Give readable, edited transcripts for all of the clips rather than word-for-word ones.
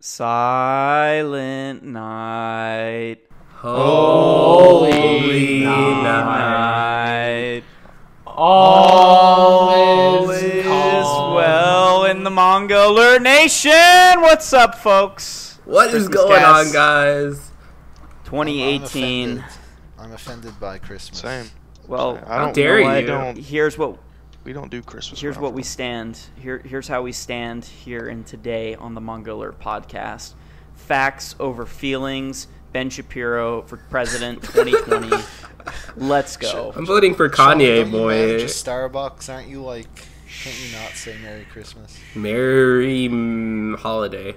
Silent night. Holy night. All is well in the Manga Alert Nation. What's up, folks? What is going on, guys? 2018. I'm offended by Christmas. Same. Well, I don't dare know. you. We don't do Christmas. Here's what we stand. Here's how we stand here and today on the Manga Alert podcast. Facts over feelings. Ben Shapiro for president 2020. Let's go. I'm voting for Kanye, Sean, boy. You manage a Starbucks, aren't you? Like, can't you not say Merry Christmas? Merry holiday.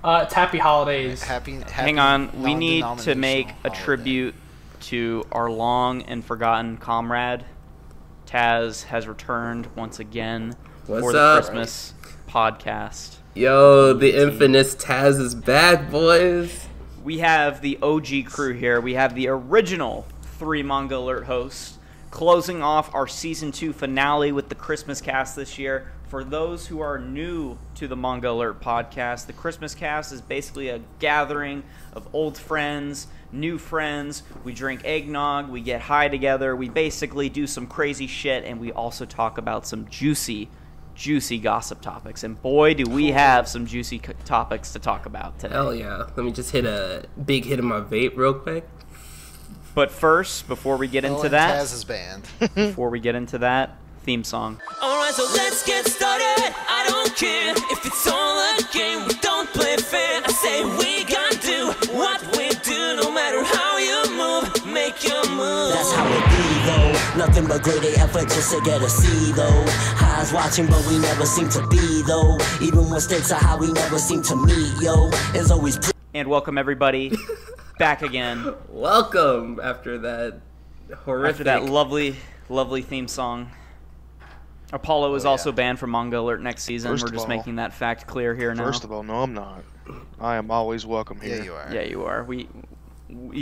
It's Happy Holidays. Happy Hang on. We need to make a holiday. tribute to our long and forgotten comrade. Taz has returned once again What's for the up? Christmas podcast. Yo, the infamous Taz is back, boys. We have the OG crew here. We have the original 3 Manga Alert hosts closing off our Season 2 finale with the Christmas cast this year. For those who are new to the Manga Alert podcast, the Christmas cast is basically a gathering of old friends, new friends. We drink eggnog, we get high together, we basically do some crazy shit, and we also talk about some juicy gossip topics. And boy, do we have some juicy topics to talk about today. Hell yeah. Let me just hit a big hit of my vape real quick. But first, before we get into and that, Taz is banned. theme song. Alright, so let's get started. I don't care if it's all a game. We don't play fair. I say we gotta do what we do, no matter how you move. Make your move. That's how it be though. Nothing but great effort just to get a C though. Highs watching, but we never seem to be though. Even when stakes are high, we never seem to meet, yo. It's always And welcome everybody back again Welcome after that horrific. after that lovely theme song. Apollo is also banned from Manga Alert next season. First We're of just all- making that fact clear here now. First of all, no, I'm not. I am always welcome here. Yeah, you are. Yeah, you are. We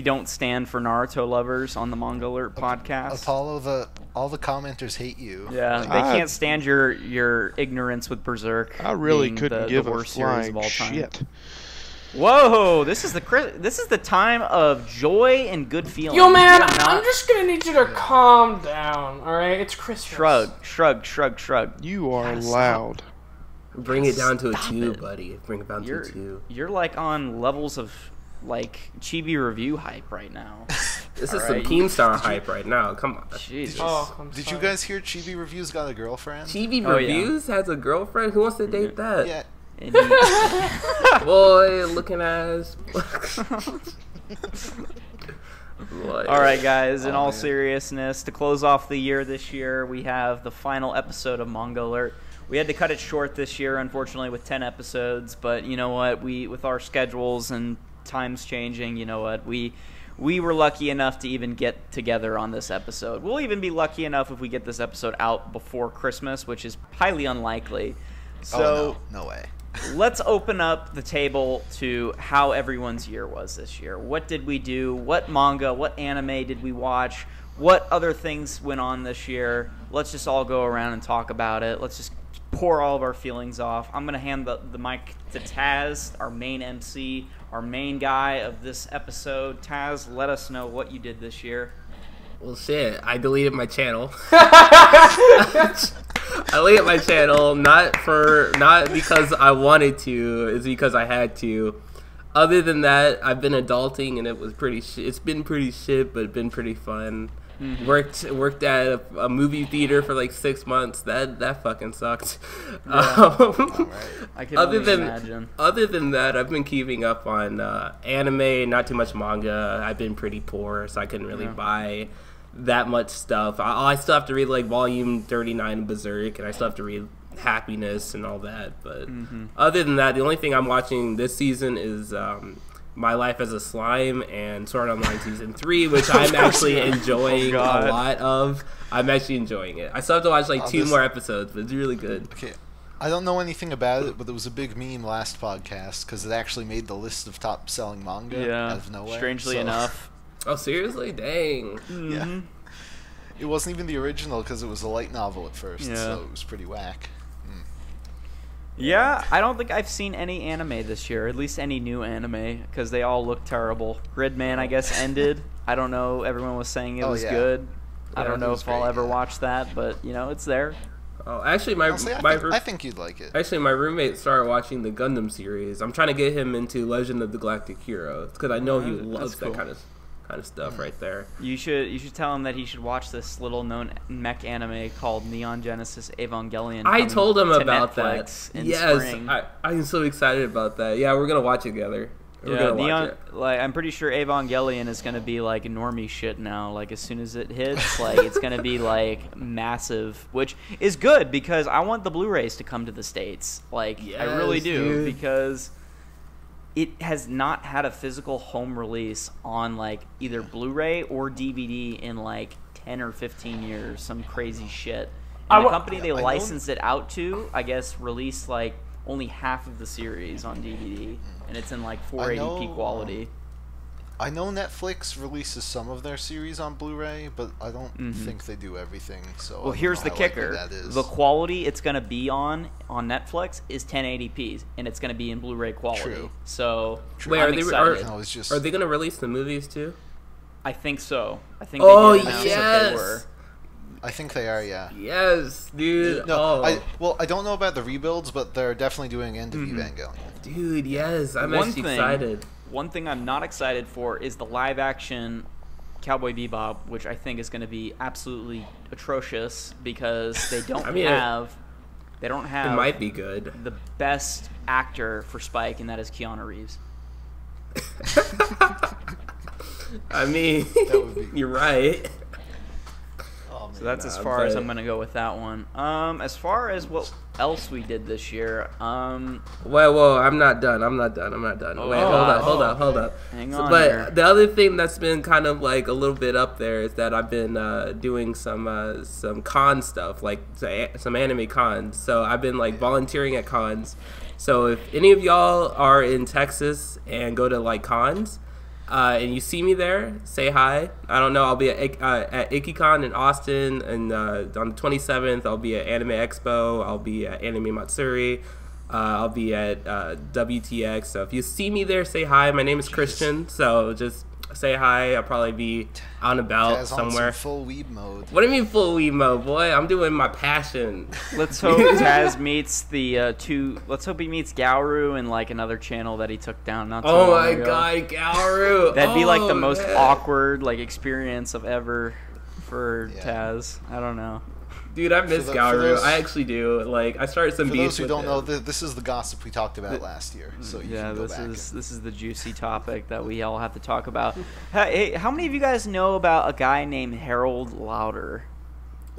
don't stand for Naruto lovers on the Manga Alert podcast. Apollo, all the commenters hate you. Yeah, they can't stand your ignorance with Berserk. I really being couldn't the give a worst series flying of all time. shit. Whoa, this is the time of joy and good feelings. Yo, man, You're not- I'm just gonna need you to calm down, alright? It's Christmas. Shrug. You are Gotta stop. loud. Bring it down to a Stop 2, it. buddy. Bring it down to a 2. You're like on levels of like Chibi review hype right now. This is Alright, some Keemstar hype right now. Come on. Jesus. Oh, I'm Did sorry. you guys hear Chibi Reviews got a girlfriend? TV Oh, yeah. Reviews has a girlfriend? Who wants to date that? Yeah. And he- Boy, looking ass. Boy. all right, guys. In Oh, all man. seriousness, to close off the year this year, we have the final episode of Manga Alert. We had to cut it short this year, unfortunately, with 10 episodes. But you know what? With our schedules and times changing, you know what? We were lucky enough to even get together on this episode. We'll even be lucky enough if we get this episode out before Christmas, which is highly unlikely. So Oh, no way. let's open up the table to how everyone's year was this year. What did we do? What manga, what anime did we watch? What other things went on this year? Let's just all go around and talk about it. Let's just pour all of our feelings off. I'm going to hand the mic to Taz, our main MC, our main guy of this episode. Taz, let us know what you did this year. Well, shit. I deleted my channel. I deleted my channel not because I wanted to. It's because I had to. Other than that, I've been adulting, and it was pretty. It's been pretty shit, but it's been pretty fun. Mm-hmm. Worked at a movie theater for like 6 months. That fucking sucked. I can Other only than imagine. other than that, I've been keeping up on anime, not too much manga. I've been pretty poor, so I couldn't really buy that much stuff. I still have to read like volume 39 of Berserk, and I still have to read Happiness and all that. But other than that, the only thing I'm watching this season is My Life as a Slime and Sword Art Online Season 3, which I'm actually enjoying a lot of. I'm actually enjoying it. I still have to watch like 2 more episodes, but it's really good. Okay. I don't know anything about it, but there was a big meme last podcast because it actually made the list of top selling manga out of nowhere. Strangely so- enough. Oh, seriously? Dang. Yeah. It wasn't even the original because it was a light novel at first, Yeah. so it was pretty whack. Yeah, I don't think I've seen any anime this year, at least any new anime, because they all look terrible. Gridman, I guess, ended. I don't know. Everyone was saying it was good. I don't know if I'll ever watch that, but, you know, it's there. Oh, actually, I think you'd like it. Actually, my roommate started watching the Gundam series. I'm trying to get him into Legend of the Galactic Hero because I know he loves that kind of stuff right there. You should tell him that he should watch this little known mech anime called Neon Genesis Evangelion. I told him about Netflix that. In yes, spring. I'm so excited about that. Yeah, we're gonna watch it together. Like I'm pretty sure Evangelion is gonna be like normie shit now. Like as soon as it hits, like it's gonna be like massive, which is good because I want the Blu-rays to come to the States. Like I really do, because it has not had a physical home release on like either Blu-ray or DVD in like 10 or 15 years. Some crazy shit. And the company they licensed it out to, I guess, released like only half of the series on DVD, and it's in like 480p quality. I know Netflix releases some of their series on Blu-ray, but I don't think they do everything. So well, here's the kicker: the quality it's going to be on Netflix is 1080p, and it's going to be in Blu-ray quality. True. So wait, I'm excited. excited. Are they going to release the movies too? I think so. I think. Oh they did announce that they were. I think they are, yeah. Yes, dude. No, I don't know about the rebuilds, but they're definitely doing End of Evangelion. Dude, yes, I'm actually excited. One thing I'm not excited for is the live-action Cowboy Bebop, which I think is going to be absolutely atrocious because they don't they don't have. It might be good. The best actor for Spike, and that is Keanu Reeves. I mean, that would be... you're right. So that's as far as I'm going to go with that one. As far as what else we did this year, Well, I'm not done. Wait, hold up. Hang on but here. the other thing that's been kind of like a little bit up there is that I've been doing some con stuff, like some anime cons. So I've been like volunteering at cons. So if any of y'all are in Texas and go to like cons, and you see me there, say hi. I don't know. I'll be at IkiCon in Austin, and on the 27th, I'll be at Anime Expo. I'll be at Anime Matsuri. I'll be at WTX. So if you see me there, say hi. My name is Christian, so just say hi. I'll probably be out and about Taz somewhere. On some full weeb mode. What do you mean full weeb mode, boy? I'm doing my passion. Let's hope Taz meets the Let's hope he meets Gauru in like another channel that he took down. Not too long my ago. god, Gauru! That'd be like the most awkward like experience of ever for Taz. I don't know. Dude, I miss Gauru. I actually do. Like, I started some beefs with those who don't know, him. this is the gossip we talked about last year. So you can go back. This is the juicy topic that we all have to talk about. Hey, how many of you guys know about a guy named Harold Lauder?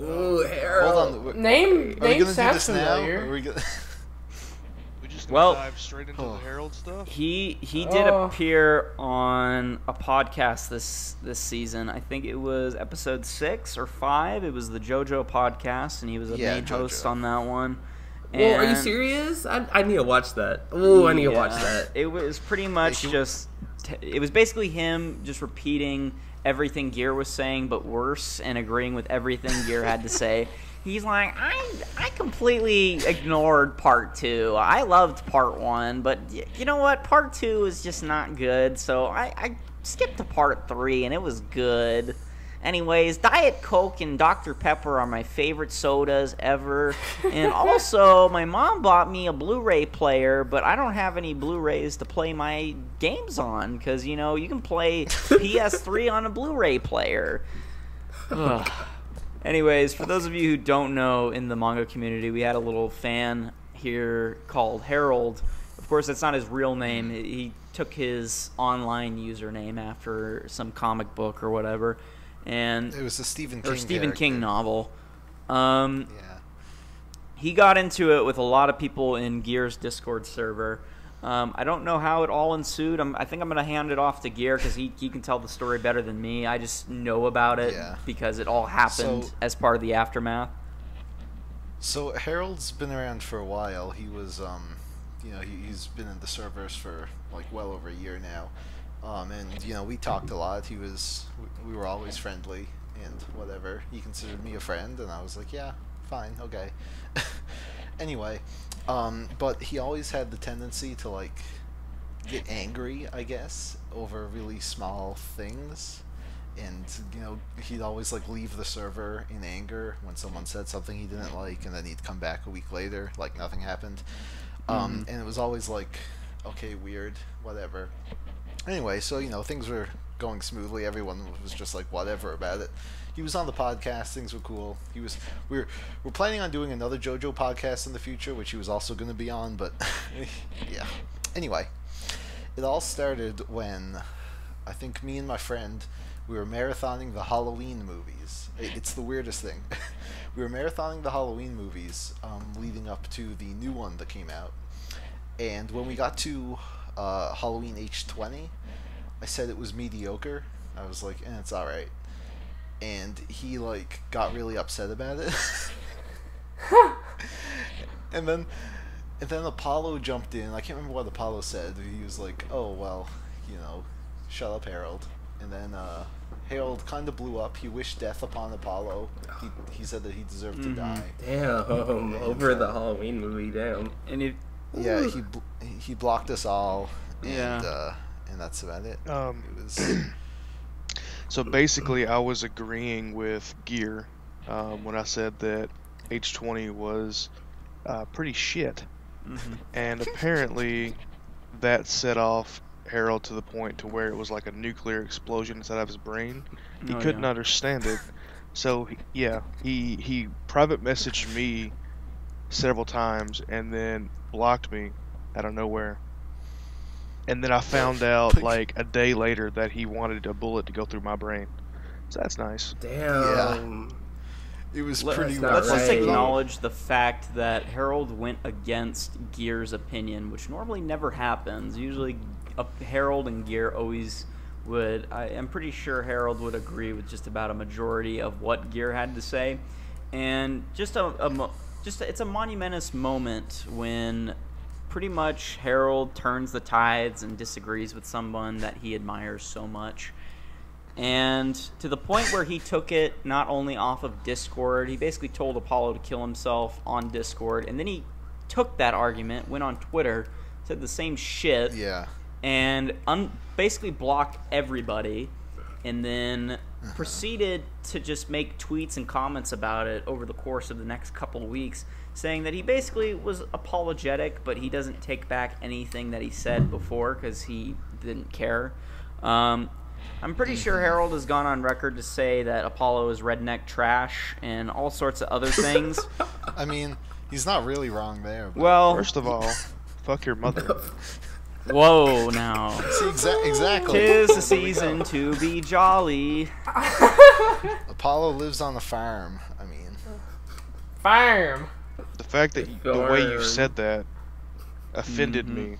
Ooh, Harold. Hold on. Name sounds familiar. familiar. Dive straight into the Herald stuff. He did appear on a podcast this season. I think it was episode 6 or 5. It was the JoJo podcast, and he was a main host on that one. Whoa, are you serious? I need to watch that. Ooh, I need to watch that. It was pretty much it was basically him just repeating everything Gear was saying, but worse, and agreeing with everything Gear had to say. He's like, I completely ignored part 2. I loved part 1, but you know what? Part 2 is just not good, so I skipped to part 3, and it was good. Anyways, Diet Coke and Dr. Pepper are my favorite sodas ever. And also, my mom bought me a Blu-ray player, but I don't have any Blu-rays to play my games on, because, you know, you can play PS3 on a Blu-ray player. Ugh. Anyways, for those of you who don't know, in the manga community, we had a little fan here called Harold. Of course, that's not his real name. He took his online username after some comic book or whatever. And it was a Stephen King novel. He got into it with a lot of people in Gear's Discord server. I don't know how it all ensued. I think I'm going to hand it off to Gear because he can tell the story better than me. I just know about it because it all happened as part of the aftermath. So Harold's been around for a while. He was, you know, he's been in the servers for like well over a year now. And you know, we talked a lot. We were always friendly and whatever. He considered me a friend, and I was like, yeah, fine, okay. Anyway, But he always had the tendency to like get angry, I guess, over really small things. And he'd always like leave the server in anger when someone said something he didn't like, and then he'd come back a week later like nothing happened. And it was always like, okay, weird, whatever. Anyway, so things were going smoothly. Everyone was just like whatever about it. He was on the podcast. Things were cool. We're planning on doing another JoJo podcast in the future, which he was also going to be on. But yeah. Anyway, it all started when I think me and my friend, we were marathoning the Halloween movies. It's the weirdest thing. We were marathoning the Halloween movies leading up to the new one that came out. And when we got to Halloween H20, I said it was mediocre. I was like, it's alright. And he like got really upset about it. and then Apollo jumped in. I can't remember what Apollo said. He was like, oh well, shut up, Harold. And then Harold kind of blew up. He wished death upon Apollo. He said that he deserved to die. Damn, over the Halloween movie, damn. And he blocked us all. Yeah. And that's about it. It was. So basically, I was agreeing with Gear when I said that H20 was pretty shit. And apparently that set off Harold to the point to where it was like a nuclear explosion inside of his brain. He couldn't understand it. So he private messaged me several times and then blocked me out of nowhere. And then I found out like a day later that he wanted a bullet to go through my brain. So that's nice. Damn. It was pretty weird. Let's just acknowledge the fact that Harold went against Gear's opinion, which normally never happens. Usually Harold and Gear always would. I'm pretty sure Harold would agree with just about a majority of what Gear had to say. And it's a monumentous moment when pretty much Harold turns the tides and disagrees with someone that he admires so much. And to the point where he took it not only off of Discord, he basically told Apollo to kill himself on Discord, and then he took that argument, went on Twitter, said the same shit, and basically blocked everybody, and then proceeded to just make tweets and comments about it over the course of the next couple of weeks, saying that he basically was apologetic, but he doesn't take back anything that he said before because he didn't care. I'm pretty sure Harold has gone on record to say that Apollo is redneck trash and all sorts of other things. I mean, he's not really wrong there. But. Well, first of all, fuck your mother. Whoa, now. See, exactly. 'Tis the season to be jolly. Apollo lives on the farm. I mean, Farm. The fact that the way you said that offended me.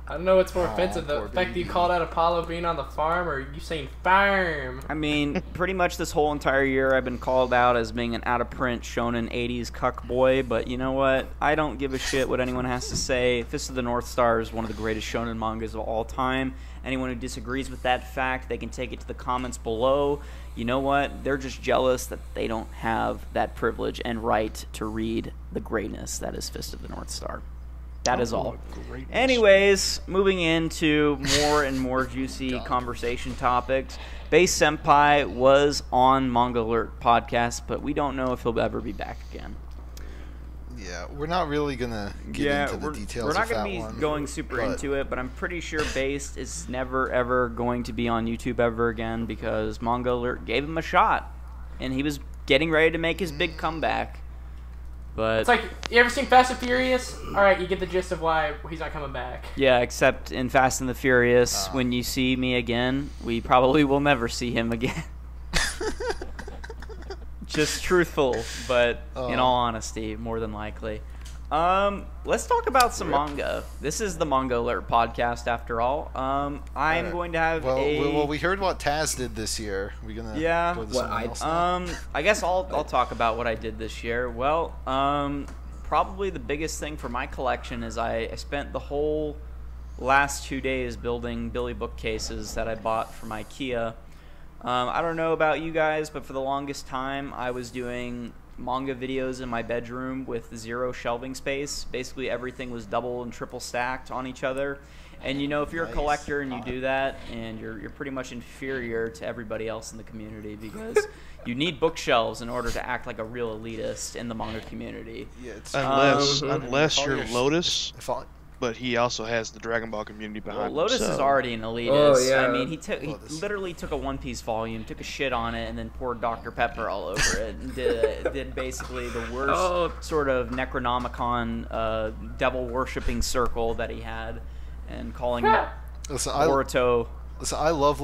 I don't know what's more offensive, the fact that you called out Apollo being on the farm, or you saying farm. I mean, pretty much this whole entire year I've been called out as being an out-of-print shonen 80s cuck boy, but you know what? I don't give a shit what anyone has to say. Fist of the North Star is one of the greatest shonen mangas of all time. Anyone who disagrees with that fact, they can take it to the comments below. You know what? They're just jealous that they don't have that privilege and right to read the greatness that is Fist of the North Star. That is all. Anyways, moving into more and more juicy conversation topics. Base Senpai was on Manga Alert podcast, but we don't know if he'll ever be back again. Yeah, we're not really gonna get into the details. We're not going to be going super into it, but I'm pretty sure Base is never ever going to be on YouTube ever again because Manga Alert gave him a shot, and he was getting ready to make his big comeback. But it's like, you ever seen Fast and Furious? Alright, you get the gist of why he's not coming back. Yeah, except in Fast and the Furious, when you see me again, we probably will never see him again. Just truthful, but in all honesty, more than likely. Let's talk about some manga. This is the Manga Alert podcast, after all. I am going to have well, we heard what Taz did this year. We're gonna go to something else now? I guess I'll talk about what I did this year. Well, probably the biggest thing for my collection is I spent the whole last 2 days building Billy bookcases that I bought from IKEA. I don't know about you guys, but for the longest time I was doing manga videos in my bedroom with 0 shelving space. Basically, everything was double and triple stacked on each other. And you know, if you're a collector and you do that, and you're pretty much inferior to everybody else in the community, because you need bookshelves in order to act like a real elitist in the manga community. Yeah, it's unless you're Lotus, but he also has the Dragon Ball community behind him. Lotus so. is already an elitist. Oh, yeah. I mean, he literally took a One Piece volume, took a shit on it, and then poured Dr. Pepper all over it, and did basically the worst sort of Necronomicon devil-worshipping circle that he had, and calling it Boruto. Listen, I love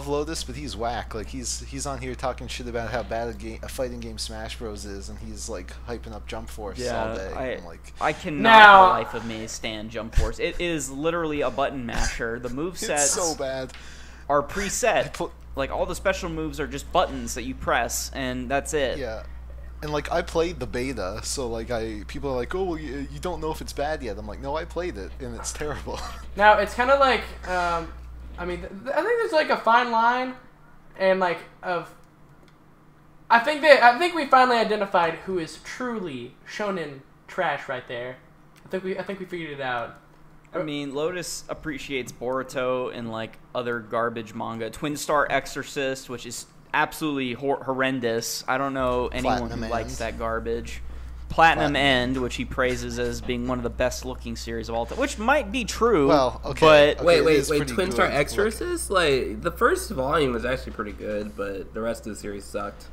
Lotus, but he's whack. Like he's on here talking shit about how bad a fighting game Smash Bros is, and he's like hyping up Jump Force all day. I cannot for the life of me stand Jump Force. It is literally a button masher. The movesets it's so bad. Are preset. Like all the special moves are just buttons that you press, and that's it. Yeah. And like I played the beta, so like people are like, oh, well, you don't know if it's bad yet. I'm like, no, I played it, and it's terrible. Now it's kind of like, I mean, I think there's like a fine line, and like I think we finally identified who is truly shonen trash right there. I think we figured it out. I mean, Lotus appreciates Boruto and like other garbage manga. Twin Star Exorcist, which is absolutely horrendous. I don't know anyone who likes that garbage. Platinum End, which he praises as being one of the best looking series of all time, which might be true. Well, okay. But wait, Twin Star Exorcist? Like the first volume was actually pretty good, but the rest of the series sucked.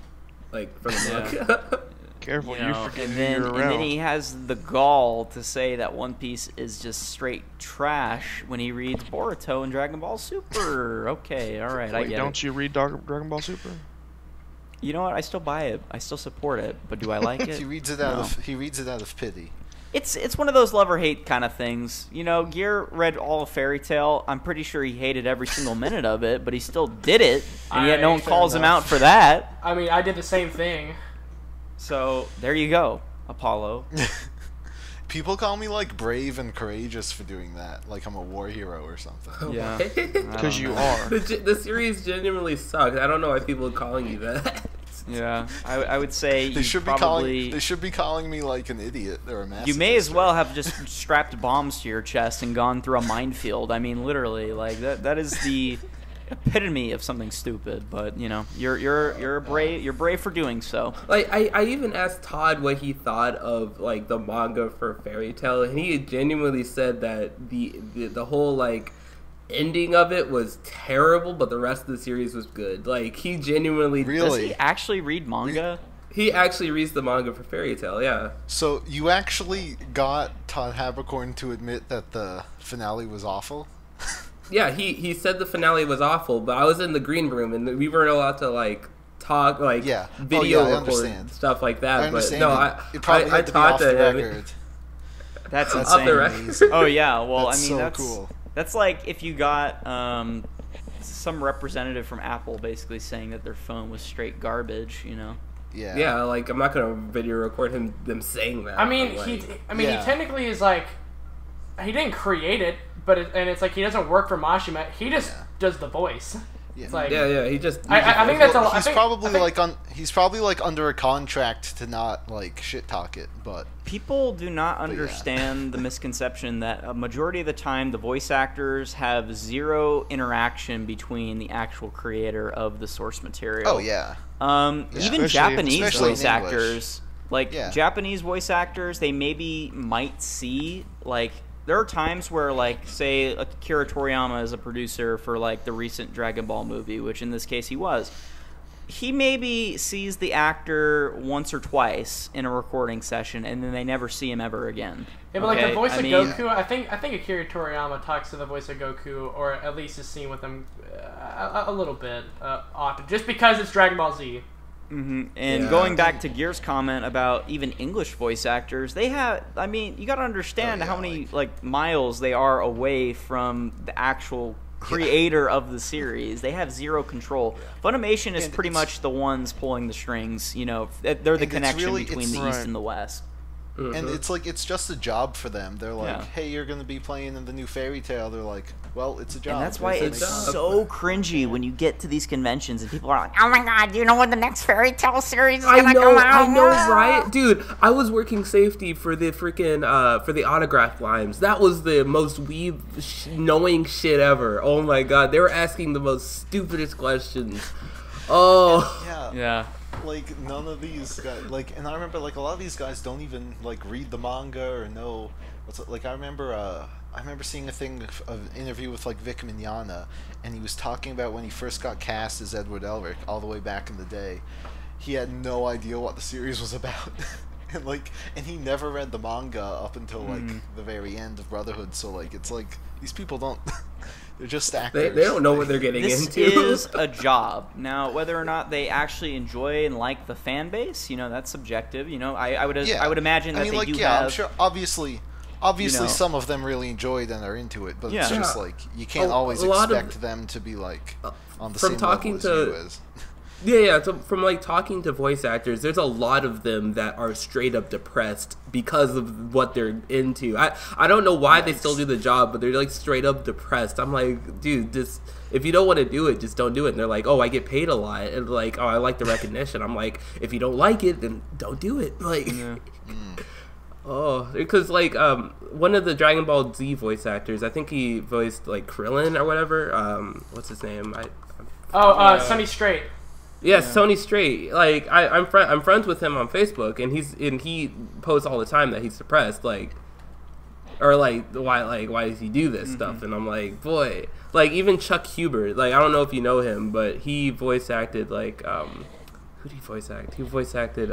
Like from the book. Careful, you forget and then he has the gall to say that One Piece is just straight trash when he reads Boruto and Dragon Ball Super. Okay, all right, I get it. Don't you read Dragon Ball Super? You know what? I still buy it. I still support it. But do I like it? He reads it out of pity. It's one of those love or hate kind of things. You know, Gear read all of Fairy Tail. I'm pretty sure he hated every single minute of it, but he still did it, and yet no one calls him out for that. I mean, I did the same thing. So there you go, Apollo. People call me like brave and courageous for doing that, like I'm a war hero or something. Yeah, because you are. The series genuinely sucks. I don't know why people are calling you that. Yeah, I would say they should be calling me like an idiot or a masochist. You may as well have just strapped bombs to your chest and gone through a minefield. I mean, literally, like that is the epitome of something stupid. But you know, you're brave for doing so. Like I even asked Todd what he thought of like the manga for Fairy Tail, and he genuinely said that the whole like ending of it was terrible, but the rest of the series was good. Like he genuinely Does he actually read manga? He actually reads the manga for Fairy Tail, yeah. So you actually got Todd Habercorn to admit that the finale was awful? Yeah, he said the finale was awful, but I was in the green room and we weren't allowed to like talk like video record stuff like that. I understand. But it probably had to be off the record. That's insane. Oh yeah, well that's I mean so cool. That's like if you got some representative from Apple basically saying that their phone was straight garbage, you know. Yeah. Yeah, like I'm not gonna video record them saying that. I mean, he technically is like, he didn't create it, but it's like he doesn't work for Mashima. He just does the voice. Yeah. It's like, he just. I think that's a. He's probably like under a contract to not like shit talk it, but people do not understand the misconception that a majority of the time the voice actors have zero interaction between the actual creator of the source material. Oh yeah. Even Japanese voice actors, like Yeah. Japanese voice actors, they maybe might see like. There are times where, like, say, Akira Toriyama is a producer for, like, the recent Dragon Ball movie, which in this case he was. He maybe sees the actor once or twice in a recording session, and then they never see him ever again. Yeah, but like the voice of Goku, I think Akira Toriyama talks to the voice of Goku, or at least is seen with him a little bit often, just because it's Dragon Ball Z. Mm-hmm. And going back to Gear's comment about even English voice actors, they have, I mean, you got to understand how many like miles they are away from the actual creator of the series. They have zero control. Funimation is pretty much the ones pulling the strings, you know. They're the connection between the East and the West. And it's like, it's just a job for them. They're like, Yeah. hey, you're going to be playing in the new Fairy Tail. They're like, well, it's a job. And that's why It's it's a job. so cringy when you get to these conventions and people are like, "Oh my god, do you know when the next fairy tale series is I gonna know, come out?" I know, right, dude? I was working safety for the freaking for the autograph lines. That was the most knowing shit ever. Oh my god, they were asking the most stupidest questions. Oh, Yeah. Yeah. Like, none of these guys, like, and I remember, like, a lot of these guys don't even, like, read the manga or know what's, like, I remember seeing a thing of an interview with, like, Vic Mignogna, and he was talking about when he first got cast as Edward Elric all the way back in the day. He had no idea what the series was about. and he never read the manga up until, like, the very end of Brotherhood, so, like, it's like, these people don't, they're just actors. they don't know what they're getting This into. is a job. Now, whether or not they actually enjoy and like the fan base, that's subjective. I would imagine that I mean, they like, do yeah, have. I'm sure, obviously some of them really enjoyed and are into it, but it's Yeah. just like, you can't always a lot expect them to be like on the from same talking level as to- you is. Yeah. So from like talking to voice actors, there's a lot of them that are straight up depressed because of what they're into. I don't know why they still do the job, but they're like straight up depressed. I'm like, dude, just if you don't want to do it, just don't do it. And they're like, oh, I get paid a lot, and like, oh, I like the recognition. I'm like, if you don't like it, then don't do it. Like, oh, because like one of the Dragon Ball Z voice actors, I think he voiced like Krillin or whatever. What's his name? Sunny Straight. Yeah, Sony Straight. Like I'm friends with him on Facebook, and he posts all the time that he's depressed, like, or why does he do this stuff? And I'm like, boy, like even Chuck Huber, like I don't know if you know him, but he voice acted like who did he voice act? He voice acted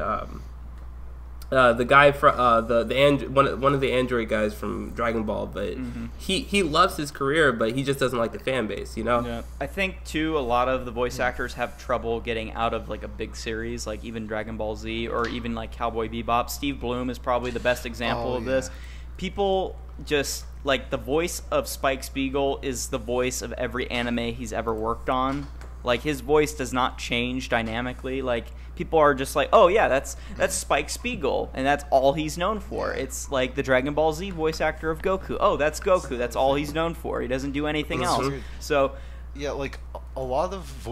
the guy from one of the android guys from Dragon Ball, but he loves his career, but he just doesn't like the fan base, Yeah. I think too a lot of the voice actors have trouble getting out of like a big series, like even Dragon Ball Z or even like Cowboy Bebop. Steve Bloom is probably the best example of this. People just like the voice of Spike Spiegel is the voice of every anime he's ever worked on. Like his voice does not change dynamically. Like people are just like, oh yeah, that's Spike Spiegel, and that's all he's known for. It's like the Dragon Ball Z voice actor of Goku. Oh, that's Goku. That's all he's known for. He doesn't do anything else. So Yeah, like a lot of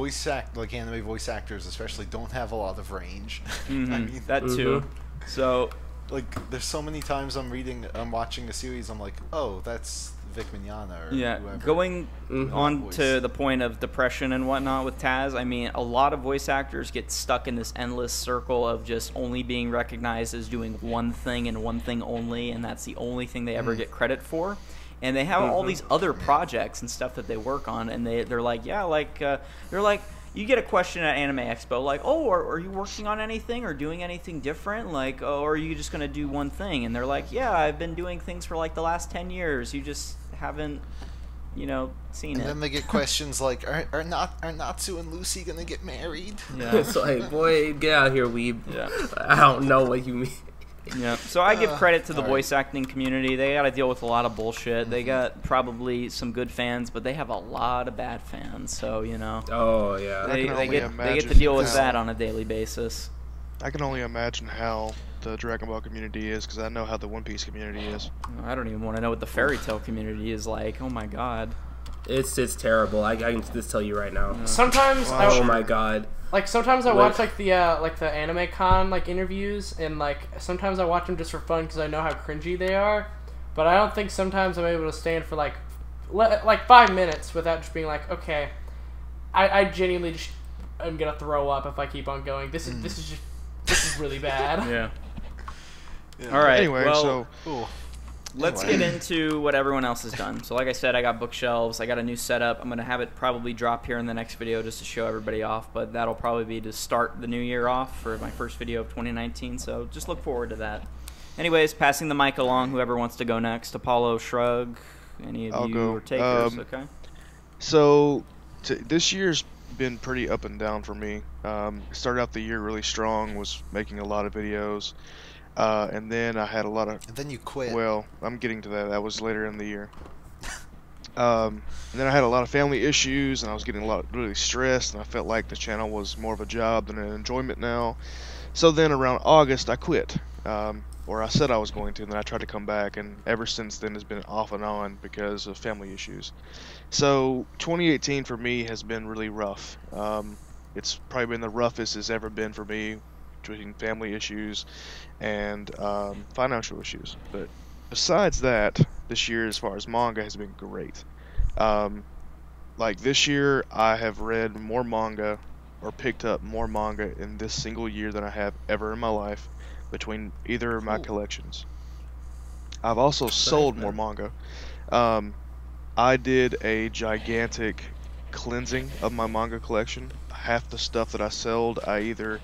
anime voice actors especially don't have a lot of range. I mean, that too. So like there's so many times I'm watching a series, I'm like, oh, that's Vic Mignogna or yeah, whoever. going on voice. to the point of depression and whatnot with Taz, I mean, a lot of voice actors get stuck in this endless circle of just only being recognized as doing one thing and one thing only, and that's the only thing they ever get credit for. And they have all these other projects and stuff that they work on, and they're like, yeah, like they're like, you get a question at Anime Expo, like, oh, are you working on anything or doing anything different? Like, oh, or are you just gonna do one thing? And they're like, yeah, I've been doing things for like the last 10 years. You just haven't, seen And it. then they get questions like, are Natsu and Lucy gonna get married? Yeah. It's like, boy, get out here, weeb. Yeah. I don't know what you mean. Yeah. So I give credit to the all right. voice acting community. They got to deal with a lot of bullshit. They got probably some good fans, but they have a lot of bad fans. So Oh yeah. they can only get to imagine deal with how- that on a daily basis. I can only imagine how the Dragon Ball community is, because I know how the One Piece community is. I don't even want to know what the fairy tale community is like. Oh my god. It's terrible. I can just tell you right now. Sometimes Oh my god. sometimes I watch like the Anime Con like interviews, and like sometimes I watch them just for fun because I know how cringy they are. But I don't think sometimes I'm able to stand for like 5 minutes without just being like, okay, I genuinely just am gonna throw up if I keep on going. This is really bad. Yeah. Yeah. All right. Anyway, well, so Cool. let's Anyway. get into what everyone else has done. So like I said, I got bookshelves. I got a new setup. I'm going to have it probably drop here in the next video just to show everybody off. But that'll probably be to start the new year off for my first video of 2019. So just look forward to that. Anyways, passing the mic along. Whoever wants to go next. Apollo, Shrug, any of I'll you go. are takers. Okay. So this year's been pretty up and down for me. Started out the year really strong, was making a lot of videos, and then I had a lot of. And then you quit. Well, I'm getting to that. That was later in the year. And then I had a lot of family issues, and I was getting really stressed, and I felt like the channel was more of a job than an enjoyment now. So then around August, I quit. or I said I was going to, and then I tried to come back, and ever since then has been off and on because of family issues. So 2018 for me has been really rough. It's probably been the roughest it's ever been for me, between family issues and financial issues. But besides that, this year as far as manga has been great. Like this year, I have read more manga or picked up more manga in this single year than I have ever in my life between either of my collections. I've also sold more manga. I did a gigantic cleansing of my manga collection. Half the stuff that I sold, I either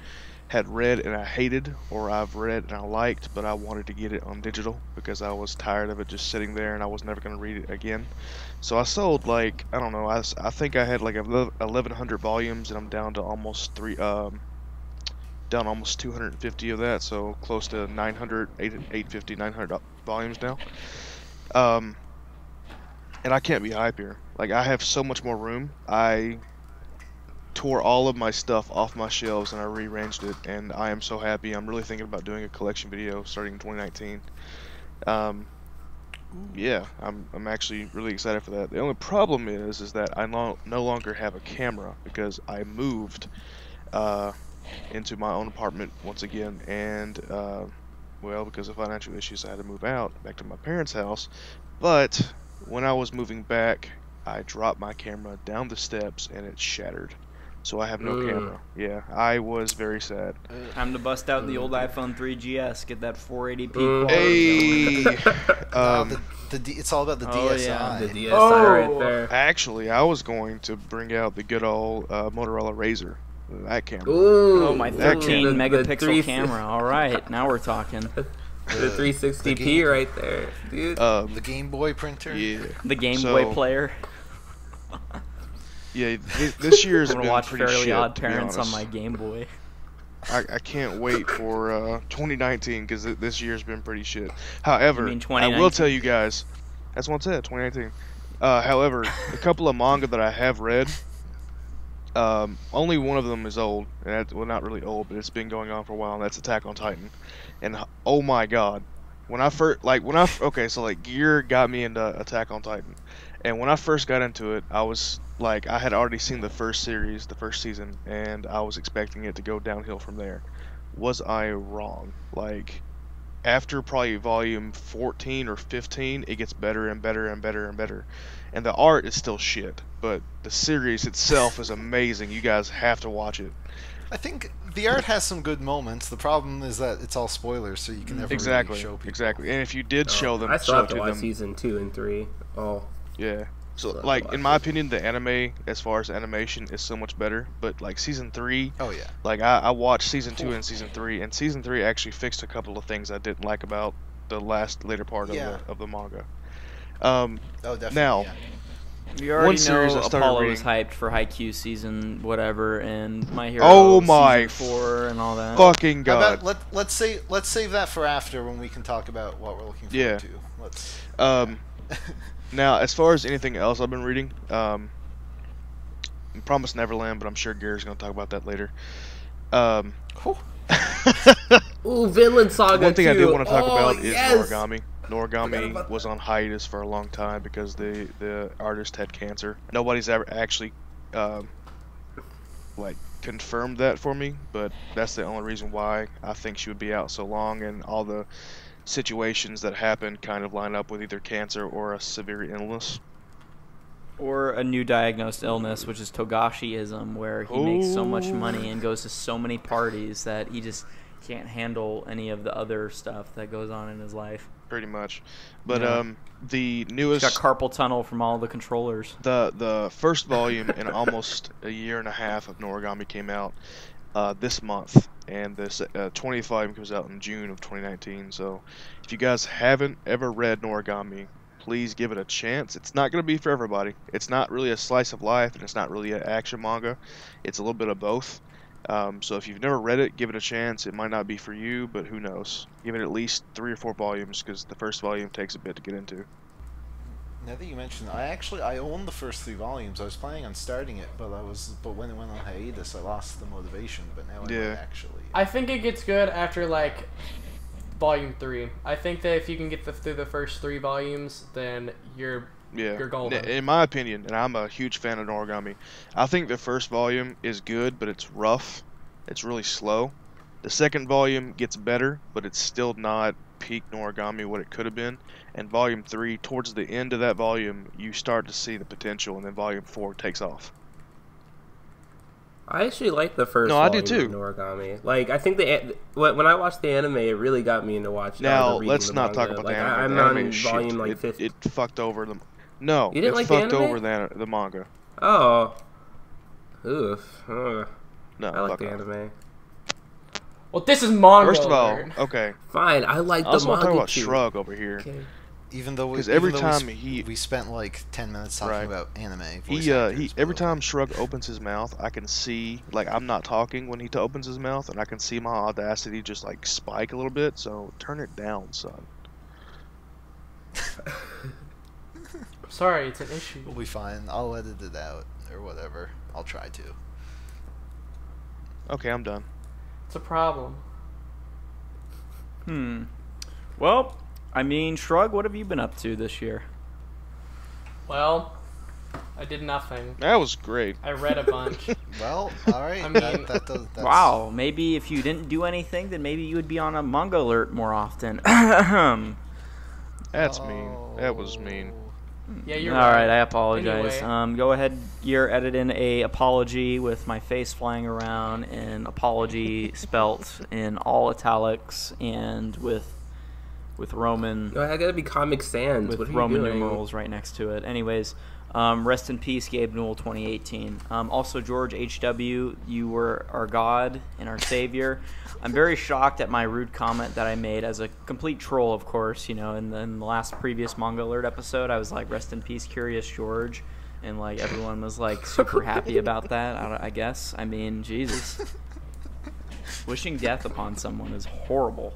had read and I hated, or I've read and I liked, but I wanted to get it on digital because I was tired of it just sitting there and I was never going to read it again. So I sold like, I don't know, I think I had like 1,100 volumes, and I'm down to almost down almost 250 of that, so close to 900, 850, 900 volumes now. And I can't be happier. Like, I have so much more room. I tore all of my stuff off my shelves and I rearranged it, and I am so happy. I'm really thinking about doing a collection video starting in 2019. Yeah, I'm actually really excited for that. The only problem is that I no longer have a camera because I moved into my own apartment once again, and well, because of financial issues, I had to move out back to my parents' house. But when I was moving back, I dropped my camera down the steps and it shattered. So I have no camera. Yeah, I was very sad. Time to bust out the old iPhone 3GS, get that 480p quality. Hey, it's all about the DSi. Yeah. The DSi right there. Actually, I was going to bring out the good old Motorola Razr. That camera. Ooh, Oh, my 13 megapixel camera. All right, now we're talking. The 360p right there, dude. The Game Boy printer. Yeah. The Game Boy player. Yeah, this year's I'm been gonna watch pretty Fairly shit, Odd to be Parents on honest. my Game Boy. I can't wait for 2019 because this year's been pretty shit. However, You mean I will 2019? tell you guys, that's what I said, 2019. However, a couple of manga that I have read, only one of them is old, and well, not really old, but it's been going on for a while, and that's Attack on Titan. And oh my god, when I first, okay, so like Gear got me into Attack on Titan, and when I first got into it, I was like, I had already seen the first series, the first season, and I was expecting it to go downhill from there. Was I wrong? Like, after probably volume 14 or 15, it gets better and better and better and better. And the art is still shit, but the series itself is amazing. You guys have to watch it. I think the art has some good moments. The problem is that it's all spoilers, so you can never Exactly, really show people. exactly. And if you did show them, I still show have it to to watch them, season 2 and 3. Oh, yeah. So, Still like, have to in watch my it. opinion, the anime, as far as animation, is so much better. But, like, season 3, Oh yeah. like, I watched season 2 and season 3, and season 3 actually fixed a couple of things I didn't like about the later part Yeah. of the manga. Oh definitely. Now, yeah. You already One series know I started Apollo is reading- hyped for Haikyuu season whatever, and My Hero Oh my season 4 and all that. fucking How god. about, let's save that for after when we can talk about what we're looking forward Yeah. to. Let's. Now, as far as anything else I've been reading, Promised Neverland, but I'm sure Gary's going to talk about that later. ooh, Vinland Saga. One thing I did want to talk Oh, about is yes! Noragami. Forgot Noragami about was on hiatus for a long time because the artist had cancer. Nobody's ever actually like confirmed that for me, but that's the only reason why I think she would be out so long, and all the situations that happened kind of line up with either cancer or a severe illness. Or a new diagnosed illness, which is Togashiism, where he makes so much money and goes to so many parties that he just can't handle any of the other stuff that goes on in his life. Pretty much. But Yeah. the He's newest got carpal tunnel from all the controllers. the first volume in almost a year and a half of Noragami came out this month, and this 20th volume comes out in June of 2019. So if you guys haven't ever read Noragami, please give it a chance. It's not going to be for everybody. It's not really a slice of life, and it's not really an action manga. It's a little bit of both. So if you've never read it, give it a chance. It might not be for you, but who knows. Give it at least 3 or 4 volumes, because the first volume takes a bit to get into. Now that you mentioned, I own the first 3 volumes. I was planning on starting it, but when it went on hiatus, I lost the motivation. But now I Yeah. might actually. I think it gets good after like Volume 3. I think that if you can get through the first 3 volumes, then you're golden. In my opinion, and I'm a huge fan of Noragami, I think the first volume is good, but it's rough. It's really slow. The second volume gets better, but it's still not peak Noragami what it could have been. And volume 3, towards the end of that volume, you start to see the potential, and then volume 4 takes off. I actually like the first. No, I volume do too. Of Noragami. Like, I think when I watched the anime, it really got me into watching. Now let's not talk about the anime. I'm the anime on is volume shit. like 50. It fucked over the. No, You didn't it like the fucked anime? over the manga. Oh, oof. No, I like fuck the off. anime. Well, this is Manga First of all, Alert. okay. Fine, I like I the also want to manga talk about too. Shrug over here. Okay. Even though we, 'Cause every even though time we spent like 10 minutes talking Right. about anime. He every time Shrug opens his mouth, I can see, like, I'm not talking when he opens his mouth, and I can see my audacity just like spike a little bit. So turn it down, son. Sorry, it's an issue. We'll be fine. I'll edit it out or whatever. I'll try to. Okay, I'm done. It's a problem. Well, I mean, Shrug, what have you been up to this year? Well, I did nothing. That was great. I read a bunch. Well, all right. I mean- that's Wow, maybe if you didn't do anything, then maybe you would be on a Manga Alert more often. That's mean. That was mean. Yeah, you're All right, I apologize. Anyway. Go ahead, Gear, edit in a apology with my face flying around and apology spelt in all italics and with Roman No, I gotta be Comic Sans. with What are Roman you doing? numerals right next to it. Anyways, rest in peace, Gabe Newell, 2018. Also, George H.W., you were our God and our Savior. I'm very shocked at my rude comment that I made as a complete troll, of course. You know, in the last previous Manga Alert episode, I was like, rest in peace, Curious George. And, like, everyone was, like, super happy about that, I guess. I mean, Jesus. Wishing death upon someone is horrible.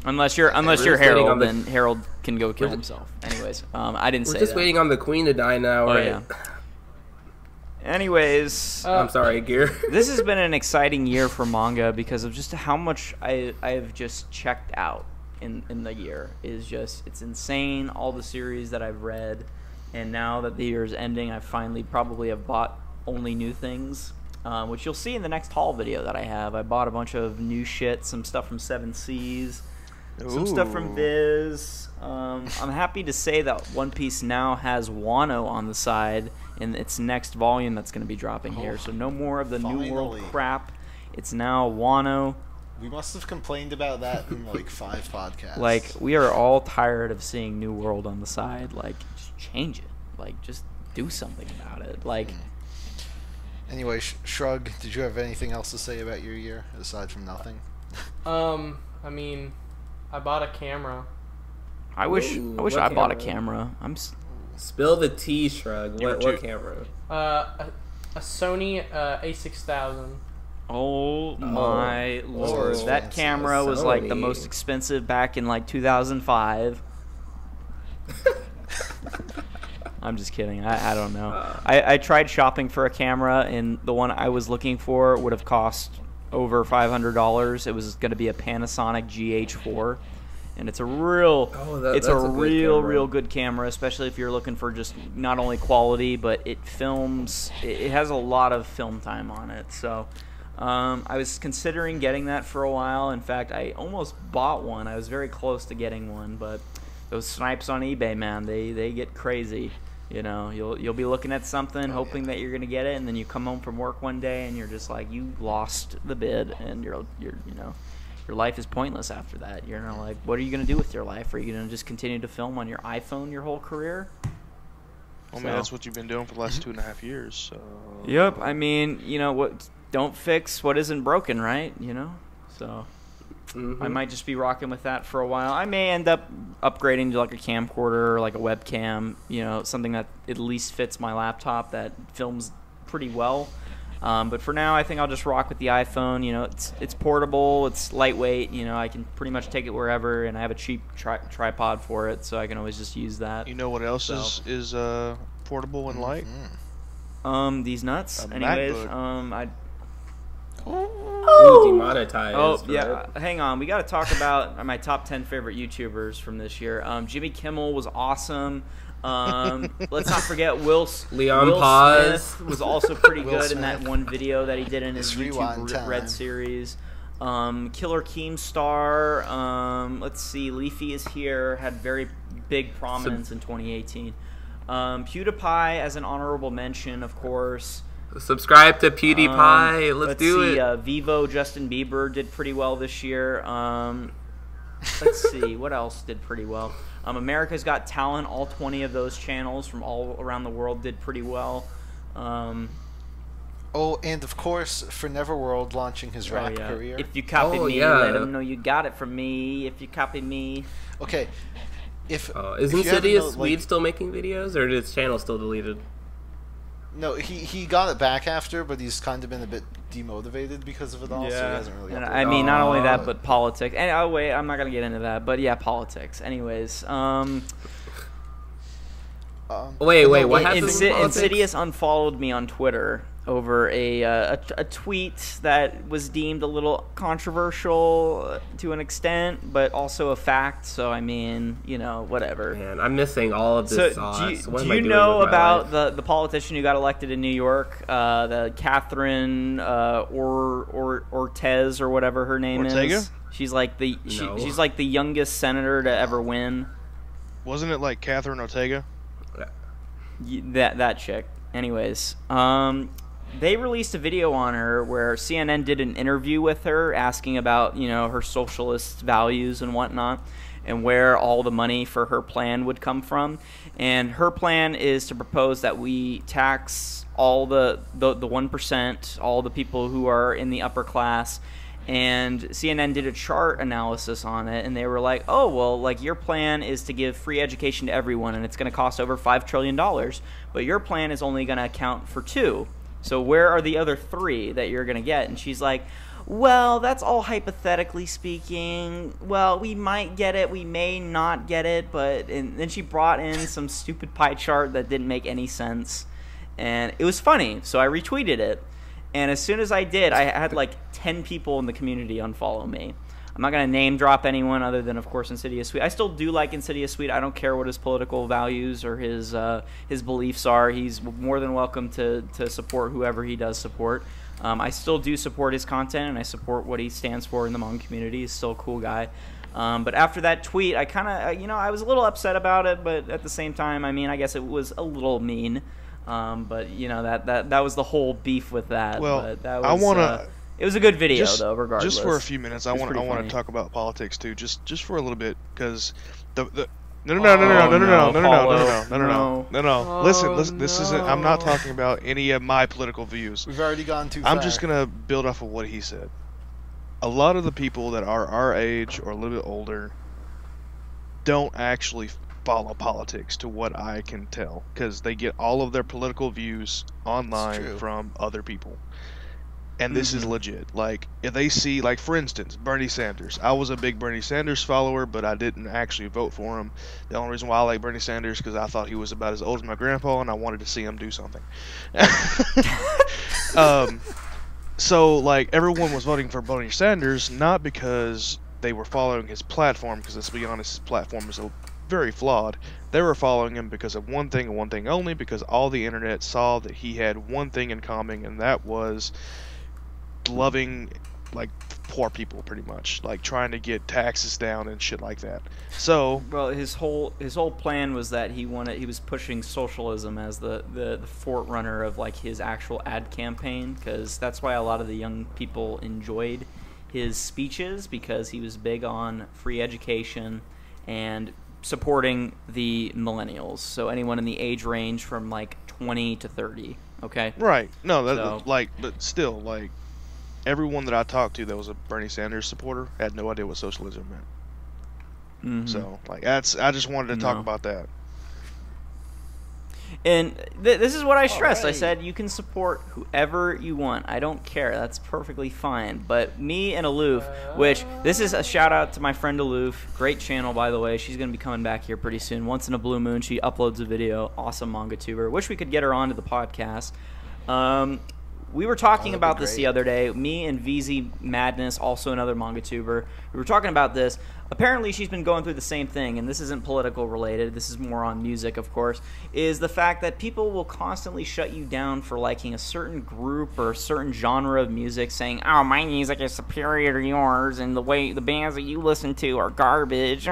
Unless you're just waiting Harold, on the- then Harold can go kill himself. Anyways, I didn't We're say just that. waiting on the Queen to die now, Oh, right? yeah. Anyways, I'm sorry, Gear. this has been an exciting year for manga because of just how much I've just checked out in the year. It's insane, all the series that I've read, and now that the year is ending, I finally probably have bought only new things, which you'll see in the next haul video that I have. I bought a bunch of new shit, some stuff from Seven Seas, some stuff from Ooh. Viz. I'm happy to say that One Piece now has Wano on the side in its next volume that's going to be dropping here. So no more of the New World Finally. crap. It's now Wano. We must have complained about that in like 5 podcasts. Like, we are all tired of seeing New World on the side. Like, just change it. Like, just do something about it. Like, Anyway, Shrug, did you have anything else to say about your year aside from nothing? I mean, I bought a camera. I wish what I bought a camera? camera. Spill the tea, Shrug. What camera? A Sony A6000. Oh my lord. Oh, That fancy. camera was like the Sony. most expensive back in like 2005. I'm just kidding. I don't know. I tried shopping for a camera, and the one I was looking for would have cost over $500. It was going to be a Panasonic GH4, and it's a real, that's a good camera. real good camera, especially if you're looking for just not only quality, but it films. It has a lot of film time on it. So I was considering getting that for a while. In fact, I almost bought one. I was very close to getting one, but those snipes on eBay, man, they get crazy. You know, you'll be looking at something, hoping that you're gonna get it, and then you come home from work one day and you're just like, you lost the bid, and you're you know, your life is pointless after that. You're not like, what are you gonna do with your life? Are you gonna just continue to film on your iPhone your whole career? I mean, that's what you've been doing for the last 2.5 years. So. Yep. I mean, you know what? Don't fix what isn't broken, right? You know, so. I might just be rocking with that for a while. I may end up upgrading to like a camcorder or like a webcam, you know, something that at least fits my laptop that films pretty well. But for now, I think I'll just rock with the iPhone. You know, it's portable, it's lightweight. You know, I can pretty much take it wherever, and I have a cheap tripod for it, so I can always just use that. You know what else is portable and light? These nuts. A Anyways, MacBook. Ooh, demonetized. Oh, yeah. right? Hang on. We got to talk about my top 10 favorite YouTubers from this year. Jimmy Kimmel was awesome. Let's not forget Will Paz Smith was also pretty Will good in that Smith. one video that he did in his It's rewind YouTube Red time. series. Killer Keemstar. Let's see. Leafy is here. Had very big prominence in 2018. PewDiePie as an honorable mention, of course. Subscribe to PewDiePie. Let's do it. Vivo Justin Bieber did pretty well this year. Let's see. What else did pretty well? America's Got Talent. All 20 of those channels from all around the world did pretty well. Oh, and of course, for Neverworld launching his rap career. If you copy me, let him know you got it from me. If you copy me. Okay. Is Insidious Weed still making videos, or is his channel still deleted? No, he got it back after, but he's kind of been a bit demotivated because of it all, so he hasn't really And uploaded. I mean, not only that, but politics. And oh wait, I'm not gonna get into that. But yeah, politics. Anyways, Wait, what happened? Insidious unfollowed me on Twitter over a tweet that was deemed a little controversial to an extent, but also a fact. So I mean, you know, whatever. Man, I'm missing all of this sauce. Do you know about the politician who got elected in New York, the Catherine Ortez or whatever her name is? She's like she's like the youngest senator to ever win. Wasn't it like Catherine Ortega? That chick. Anyways, they released a video on her where CNN did an interview with her asking about, you know, her socialist values and whatnot and where all the money for her plan would come from. And her plan is to propose that we tax all the 1%, all the people who are in the upper class. And CNN did a chart analysis on it, and they were like, oh, well, like, your plan is to give free education to everyone, and it's going to cost over $5 trillion, but your plan is only going to account for 2. So where are the other 3 that you're going to get? And she's like, well, that's all hypothetically speaking. Well, we might get it, we may not get it, but... And then she brought in some stupid pie chart that didn't make any sense, and it was funny, so I retweeted it. And as soon as I did, I had like 10 people in the community unfollow me. I'm not going to name drop anyone other than, of course, Insidious Sweet. I still do like Insidious Sweet. I don't care what his political values or his beliefs are. He's more than welcome to support whoever he does support. I still do support his content, and I support what he stands for in the manga community. He's still a cool guy. But after that tweet, I kind of, you know, I was a little upset about it, but at the same time, I mean, I guess it was a little mean. But you know that was the whole beef with that. Well, but that was, I want to. It was a good video though, regardless. Just for a few minutes, I want funny. to talk about politics too, just for a little bit, because no. Listen. This isn't. I'm not talking about any of my political views. We've already gone too far. I'm just gonna build off of what he said. A lot of the people that are our age or a little bit older don't actually follow politics, to what I can tell, because they get all of their political views online from other people, and this is legit. Like, if they see, like, for instance, Bernie Sanders. I was a big Bernie Sanders follower, but I didn't actually vote for him. The only reason why I like Bernie Sanders because I thought he was about as old as my grandpa, and I wanted to see him do something. So, like, everyone was voting for Bernie Sanders not because they were following his platform, because let's be honest, his platform is very flawed. They were following him because of one thing and one thing only, because all the internet saw that he had one thing in common, and that was loving, like, poor people, pretty much, like trying to get taxes down and shit like that. So, well, his whole plan was that he was pushing socialism as the forerunner of like his actual ad campaign, because that's why a lot of the young people enjoyed his speeches, because he was big on free education and supporting the millennials, so anyone in the age range from like 20 to 30. Okay. Right. No, but still, like, everyone that I talked to that was a Bernie Sanders supporter had no idea what socialism meant. So, like, I just wanted to talk about that. And this is what I stressed. I said you can support whoever you want. I don't care. That's perfectly fine. But me and Aloof, which this is a shout out to my friend Aloof. Great channel, by the way. She's going to be coming back here pretty soon. Once in a blue moon, she uploads a video. Awesome manga tuber. Wish we could get her onto the podcast. We were talking that'd about be this the great. other day. Me and VZ Madness, also another manga tuber, we were talking about this. Apparently, she's been going through the same thing, and this isn't political related. This is more on music, of course. Is the fact that people will constantly shut you down for liking a certain group or a certain genre of music, saying, "Oh, my music is superior to yours, and the bands that you listen to are garbage."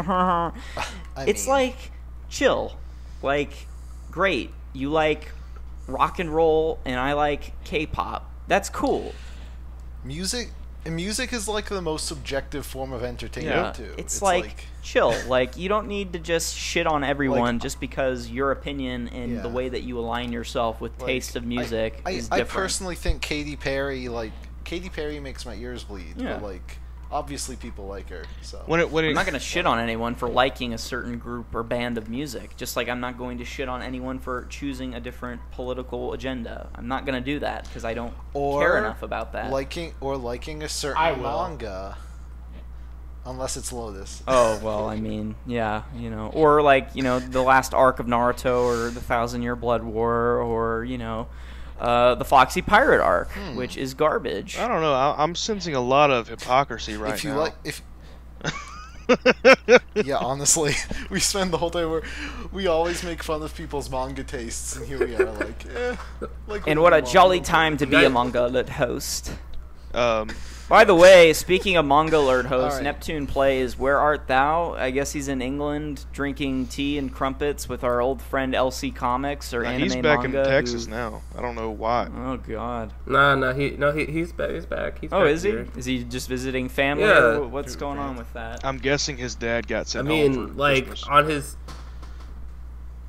It's like, chill. Like, great. You like rock and roll, and I like K-pop. That's cool. Music is like the most subjective form of entertainment too. It's like chill. Like, you don't need to just shit on everyone just because your opinion and the way that you align yourself with taste of music is different. I personally think Katy Perry makes my ears bleed. Yeah. But like, obviously people like her. So I'm not going to shit on anyone for liking a certain group or band of music. Just like I'm not going to shit on anyone for choosing a different political agenda. I'm not going to do that because I don't care enough about that. liking a certain manga, unless it's Lotus. Oh, well, I mean, yeah, you know, or like, you know, the last arc of Naruto, or the 1,000-Year Blood War, or, you know, the Foxy Pirate arc, which is garbage. I don't know. I'm sensing a lot of hypocrisy right If you now. Yeah, honestly, we spend the whole day where we always make fun of people's manga tastes, and here we are, like, And what a jolly time to be a Manga Alert host. Um, By the way, speaking of Manga Alert host, right. Neptune plays Where Art Thou? I guess he's in England drinking tea and crumpets with our old friend LC Comics or Anime he's back Manga. in Texas now. I don't know why. Oh God. He's back. He's back. Is he? here. Is he just visiting family? Yeah. Or what's going on with that? I'm guessing his dad got I sent home for mean, like Christmas.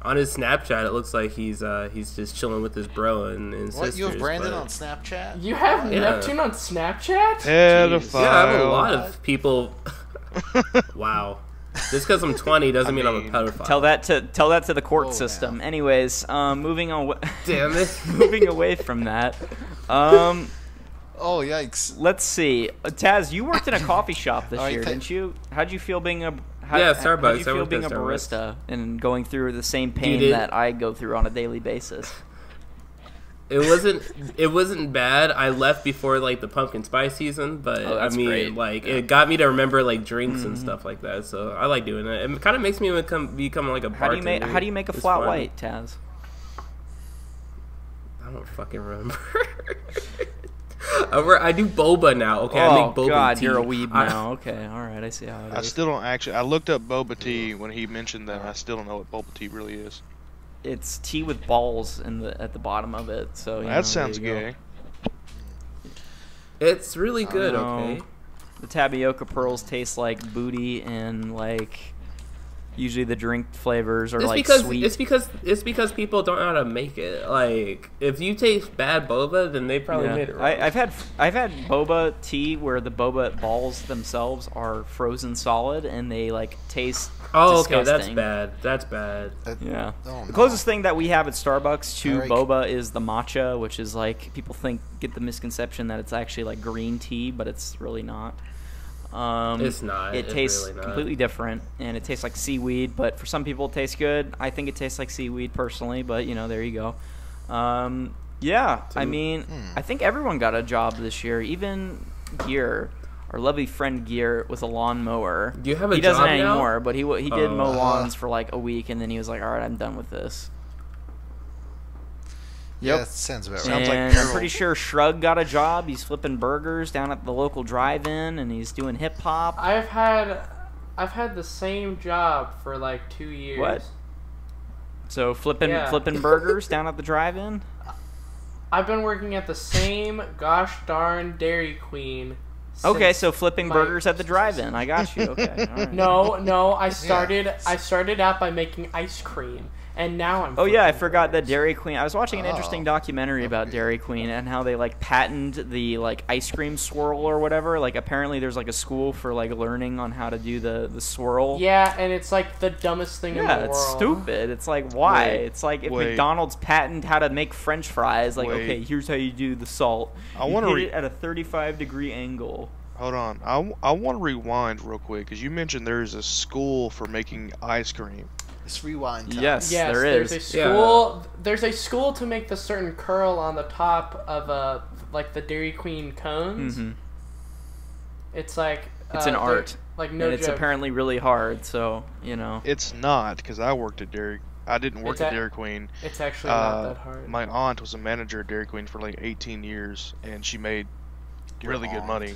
on his Snapchat, it looks like he's just chilling with his bro and What, sisters. you have Brandon but- on Snapchat? You have Yeah. Neptune on Snapchat? Pedophile. Yeah, I have a lot of people. Wow. Just because I'm 20 doesn't mean I'm a pedophile. Tell that to the court Whoa, system. man. Anyways, moving on. Damn it. Moving away from that. Oh, yikes. Let's see. Taz, you worked in a coffee shop this All right, year, didn't you? How'd you feel being a Yeah, Starbucks. How'd you I feel worked being a at Starbucks. barista and going through the same pain Dude, that I go through on a daily basis? It wasn't bad. I left before like the pumpkin spice season, but Oh, I that's mean, great. like it got me to remember like drinks and stuff like that. So I like doing it. It kind of makes me become like a How do bartender. you make a It's flat fun. white, Taz? I don't fucking remember. I do boba now. Okay, I Oh make boba God, tea. you're a weeb now. Okay, all right, I see how it I is. still don't actually. I looked up boba tea when he mentioned that. And I still don't know what boba tea really is. It's tea with balls at the bottom of it. So you know, That sounds there you go. gay. It's really good. Oh. Okay. The tapioca pearls taste like booty, and like usually the drink flavors are like sweet. It's because people don't know how to make it. Like if you taste bad boba, then they probably Yeah. made it wrong. I've had boba tea where the boba balls themselves are frozen solid and they like taste okay, that's disgusting. bad. That's bad. Yeah. Oh, The no. closest thing that we have at Starbucks to Eric. boba is the matcha, which is like people get the misconception that it's actually like green tea, but it's really not. It's not. It It's tastes really not. completely different, and it tastes like seaweed. But for some people, it tastes good. I think it tastes like seaweed personally, but you know, there you go. Yeah, I mean, I think everyone got a job this year. Even Gear, our lovely friend Gear, with a lawnmower. Do you have a He doesn't job now? anymore, but he did mow Oh. lawns for like a week, and then he was like, "All right, I'm done with this." Yeah, Yep. that sounds about right. Sounds like And I'm pretty sure Shrug got a job. He's flipping burgers down at the local drive-in, and he's doing hip hop. I've had the same job for like 2 years. What? So flipping Yeah. burgers down at the drive-in. I've been working at the same gosh darn Dairy Queen. Okay, since so flipping my- burgers at the drive-in. I got you. Okay. All right. No, I started out by making ice cream, and now I'm. Oh yeah, I flipping forgot that burgers. Dairy Queen. I was watching an interesting Oh. documentary about Dairy Queen and how they like patented the like ice cream swirl or whatever. Like apparently there's like a school for like learning on how to do the swirl. Yeah, and it's like the dumbest thing in the Yeah, world. it's stupid. It's like why? Wait, It's like if wait. McDonald's patent how to make French fries. Like Wait. okay, here's how you do the salt. I You wanna hit re- it at a 35-degree angle. Hold on. I want to rewind real quick because you mentioned there's a school for making ice cream. It's rewind time. Yes, Yes, there there's is. a school. There's a school to make the certain curl on the top of a like the Dairy Queen cones. Mm-hmm. It's like It's an art. Like no and it's joke. apparently really hard. So you know. It's not, because I worked at Dairy. I didn't work at Dairy Queen. It's actually not that hard. My aunt was a manager at Dairy Queen for like 18 years, and she made really good money.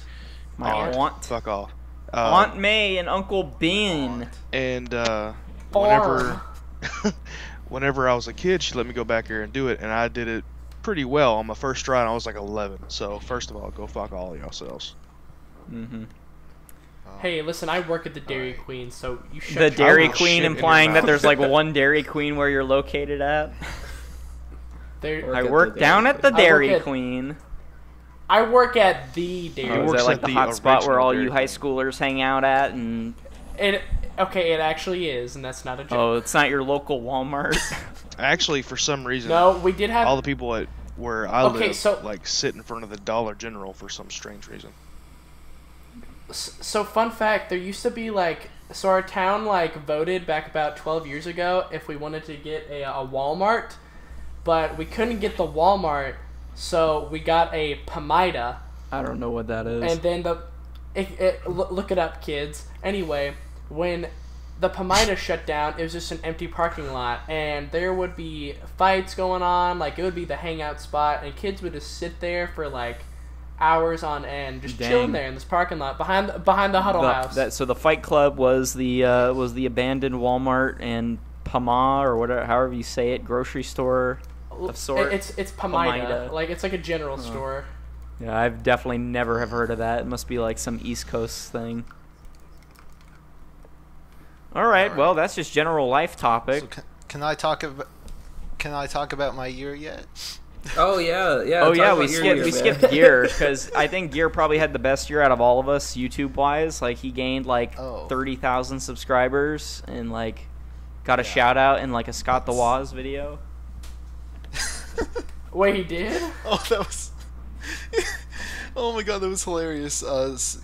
My aunt. Fuck off. Aunt May and Uncle Bean. And Farm. whenever I was a kid, she let me go back there and do it, and I did it pretty well on my first try. And I was like 11. So first of all, go fuck all of yourselves. Mm-hmm. Hey, listen, I work at the Dairy Queen, so you should. The Dairy Oh, Queen, shit in your implying that mouth. there's like one Dairy Queen where you're located at. I at work the down Dairy at the Queen. I work Dairy at- Queen. I work at the Dairy Oh, Queen. is works that like at the the hot spot where original all Dairy you high Queen. schoolers hang out at? And It actually is, and that's not a joke. oh, it's not your local Walmart. Actually, for some reason, No, we did have. all the people at where I Okay, live so- like sit in front of the Dollar General for some strange reason. So fun fact, there used to be like, so our town like voted back about 12 years ago if we wanted to get a Walmart, but we couldn't get the Walmart, so we got a Pamida, I don't know what that is. and then look it up, kids. Anyway, when the Pamida shut down, it was just an empty parking lot, and there would be fights going on, like it would be the hangout spot, and kids would just sit there for like hours on end, just Dang. chilling there in this parking lot behind the huddle house. So the Fight Club was the abandoned Walmart and Pama or whatever, however you say it, grocery store of sort. It's Pamida. Pamida. Like it's like a general store. Yeah, I've definitely never have heard of that. It must be like some East Coast thing. All right, well, that's just general life topic. So can I talk about my year yet? Oh yeah, yeah. Oh talk yeah, about we your skipped year, we man. skipped Gear because I think Gear probably had the best year out of all of us YouTube wise. Like he gained like 30,000 subscribers and like got a shout out in like a Scott the Waz video. Wait, he did? Oh, that was. Oh my god, that was hilarious.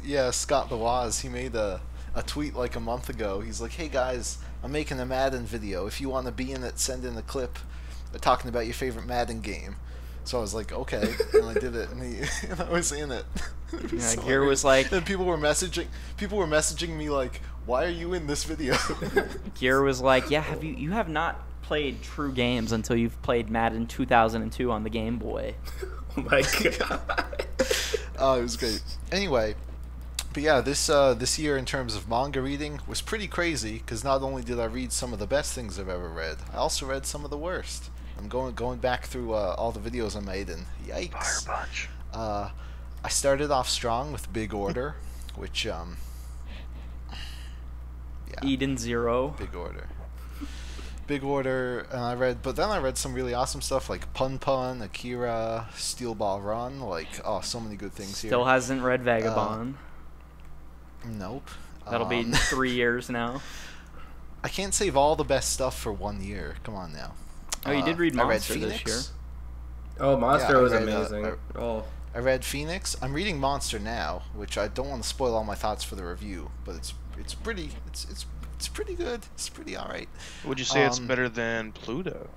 Yeah, Scott the Waz, he made a tweet like a month ago. He's like, "Hey guys, I'm making a Madden video. If you want to be in it, send in a clip talking about your favorite Madden game." So I was like, "Okay," and I did it, and I was in it. It was Yeah, so Gear was hilarious. like- and people were messaging me like, "Why are you in this video?" Gear was like, "Yeah, you have not played true games until you've played Madden 2002 on the Game Boy." Oh my god. Oh, it was great. Anyway, but yeah, this year in terms of manga reading was pretty crazy because not only did I read some of the best things I've ever read, I also read some of the worst. I'm going back through all the videos I made, and yikes! Fire punch. I started off strong with Big Order, which yeah, Eden Zero. Big Order, and but then I read some really awesome stuff like Pun Pun, Akira, Steel Ball Run, like so many good things here. Still hasn't read Vagabond. Nope. That'll be 3 years now. I can't save all the best stuff for 1 year. Come on now. Oh, you did read I read Monster this Phoenix. year. Oh, Monster Yeah, I was read, amazing. Oh, I read Phoenix. I'm reading Monster now, which I don't want to spoil all my thoughts for the review, but it's pretty good. It's pretty all right. Would you say it's better than Pluto?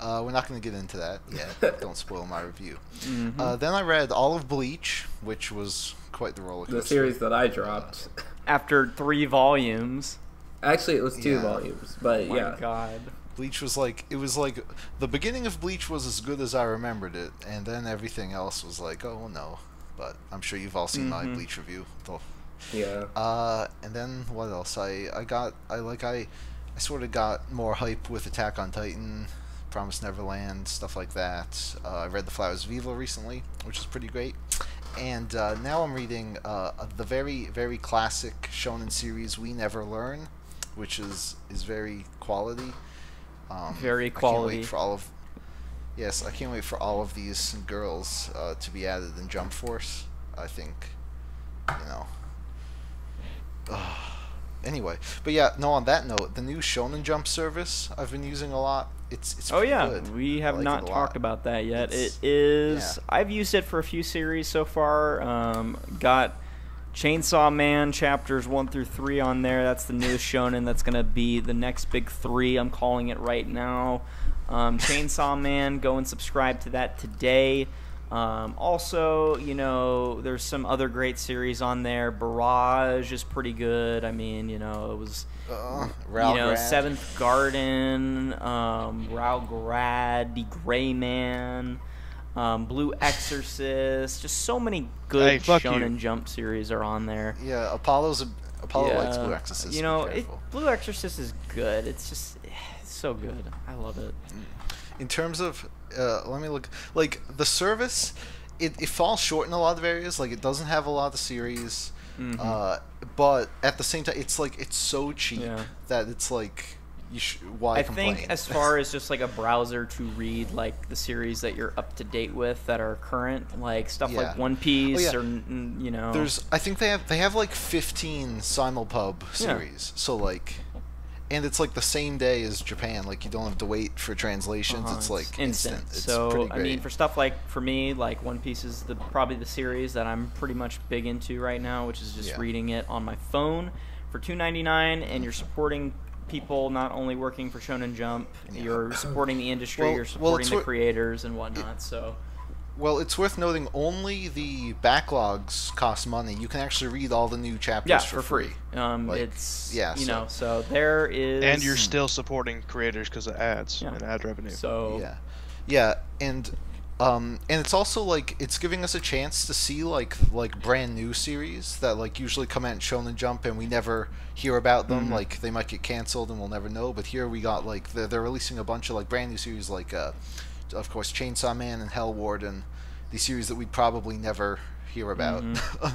We're not going to get into that yet. Don't spoil my review. Then I read all of Bleach, which was quite the roller coaster. the series that I dropped. After 3 volumes. Actually, it was 2 Yeah. volumes, but My yeah. God. Bleach was like the beginning of Bleach was as good as I remembered it, and then everything else was like, oh no. But I'm sure you've all seen my Bleach review. Yeah. And then what else? I sort of got more hype with Attack on Titan, Promised Neverland, stuff like that. I read The Flowers of Evil recently, which is pretty great. And now I'm reading the very, very classic shonen series We Never Learn, which is very quality. Very I can't quality. wait for all of. Yes, I can't wait for all of these girls to be added in Jump Force. I think, Anyway, but yeah, no. On that note, the new Shonen Jump service I've been using a lot. It's Oh pretty yeah, good. we I have like not it a talked lot. about that yet. It's- It is. yeah. I've used it for a few series so far. Got Chainsaw Man chapters 1 through 3 on there. That's the newest shonen. That's gonna be the next big 3. I'm calling it right now. Chainsaw Man. Go and subscribe to that today. Also, you know, there's some other great series on there. Barrage is pretty good. I mean, you know, it was, Seventh Garden, Ralgrad, The Gray Man, Blue Exorcist. Just so many good Shonen Jump series are on there. Yeah, Apollo likes Blue Exorcist. You know, Blue Exorcist is good. It's just it's so good. I love it. In terms of, let me look. Like the service, it falls short in a lot of areas. Like it doesn't have a lot of series, but at the same time, it's so cheap that it's like why complain? I think as far as just like a browser to read like the series that you're up to date with that are current, like stuff like One Piece or you know. I think they have like 15 simulpub series. So like. And it's like the same day as Japan. Like you don't have to wait for translations. It's like instant. It's so pretty great. I mean, for stuff like for me, like One Piece is probably the series that I'm pretty much big into right now, which is just reading it on my phone for $2.99, and you're supporting people not only working for Shonen Jump, you're supporting the industry, you're supporting the creators and whatnot. Well, it's worth noting only the backlogs cost money. You can actually read all the new chapters for free. So there is... And you're still supporting creators because of ads and ad revenue. So... and it's also like it's giving us a chance to see like brand new series that like usually come out in Shonen Jump and we never hear about them. Like they might get canceled and we'll never know. But here we got like they're releasing a bunch of like brand new series like of course Chainsaw Man and Hell Warden, the series that we'd probably never hear about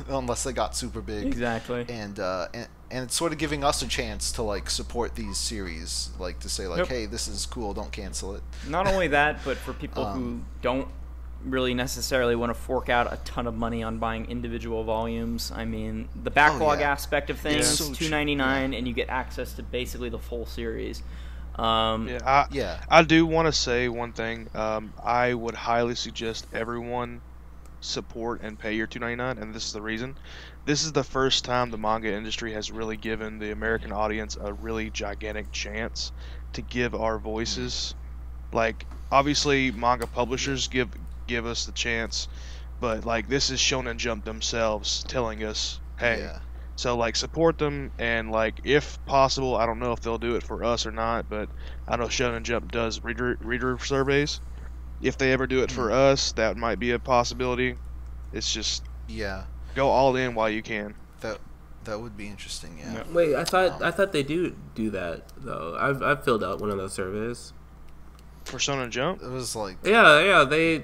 unless they got super big. Exactly. And it's sort of giving us a chance to like support these series, like to say like, hey, this is cool, don't cancel it. Not only that, but for people who don't really necessarily want to fork out a ton of money on buying individual volumes, I mean, the backlog aspect of things, so $2.99, and you get access to basically the full series. I do want to say one thing. I would highly suggest everyone support and pay your $2.99, and this is the reason. This is the first time the manga industry has really given the American audience a really gigantic chance to give our voices. Like, obviously, manga publishers give us the chance, but like this is Shonen Jump themselves telling us, hey. Yeah. So, like, support them, and, like, if possible, I don't know if they'll do it for us or not, but I know Shonen Jump does reader surveys. If they ever do it for us, that might be a possibility. It's just, go all in while you can. That would be interesting, Wait, I thought they do that, though. I've filled out one of those surveys. For Shonen Jump? It was like... Yeah, they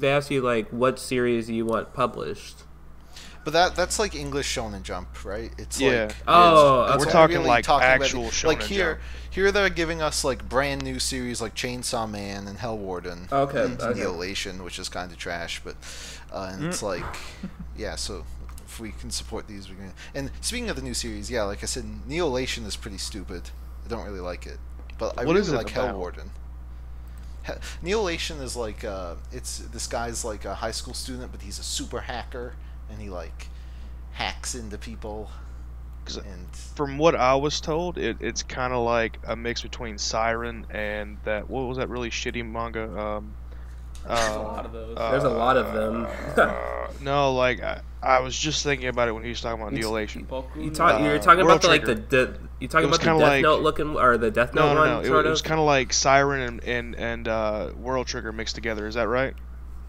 ask you, like, what series you want published. But that's like English Shonen Jump, right? It's we're talking really like actual Shonen like Jump. Here they're giving us like brand new series like Chainsaw Man and Hell Warden. And Annihilation, which is kind of trash, but and it's like so if we can support these, we can. And speaking of the new series, like I said, Annihilation is pretty stupid. I don't really like it, but I really like Hell Warden. Annihilation is like it's this guy's like a high school student, but he's a super hacker. And he like hacks into people. And from what I was told, it's kind of like a mix between Siren and that. What was that really shitty manga? There's a lot of those. There's a lot of them. No, like I was just thinking about it when he was talking about Annihilation. You're talking about you talking about the Death Note looking or the Death Note one? No, it was kind of like Siren and World Trigger mixed together. Is that right?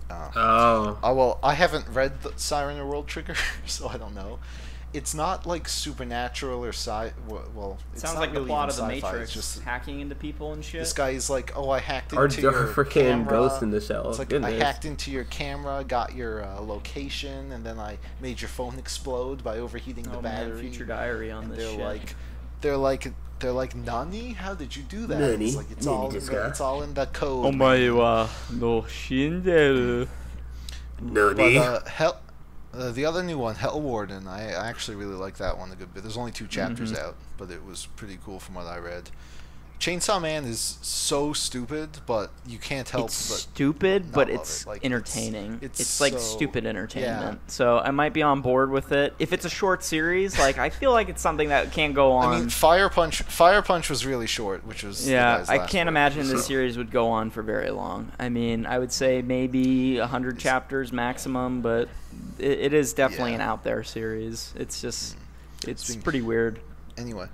Well, I haven't read the Siren or World Trigger, so I don't know. It's not like supernatural or well, it sounds like the plot of the Matrix, just hacking into people and shit. This guy is like, I hacked into your freaking camera. Ghost in the Shell. It's like I hacked into your camera, got your location, and then I made your phone explode by overheating the battery. Man, Future Diary on this shit. They're like, Nani? How did you do that? Nani? It's like it's all in the code. But the other new one, Hell Warden, I actually really like that one a good bit. There's only 2 chapters out, but it was pretty cool from what I read. Chainsaw Man is so stupid, but you can't help It's but stupid, not but love it's it. Like, entertaining. it's It's like so- stupid entertainment. yeah. So I might be on board with it. If it's a short series, like I feel like it's something that can go on. I mean, Fire Punch was really short, which was the yeah, guy's I last can't work, imagine so. this series would go on for very long. I mean, I would say maybe 100 chapters maximum, but it is definitely Yeah. an out there series. It's just, it's being- pretty weird. Anyway,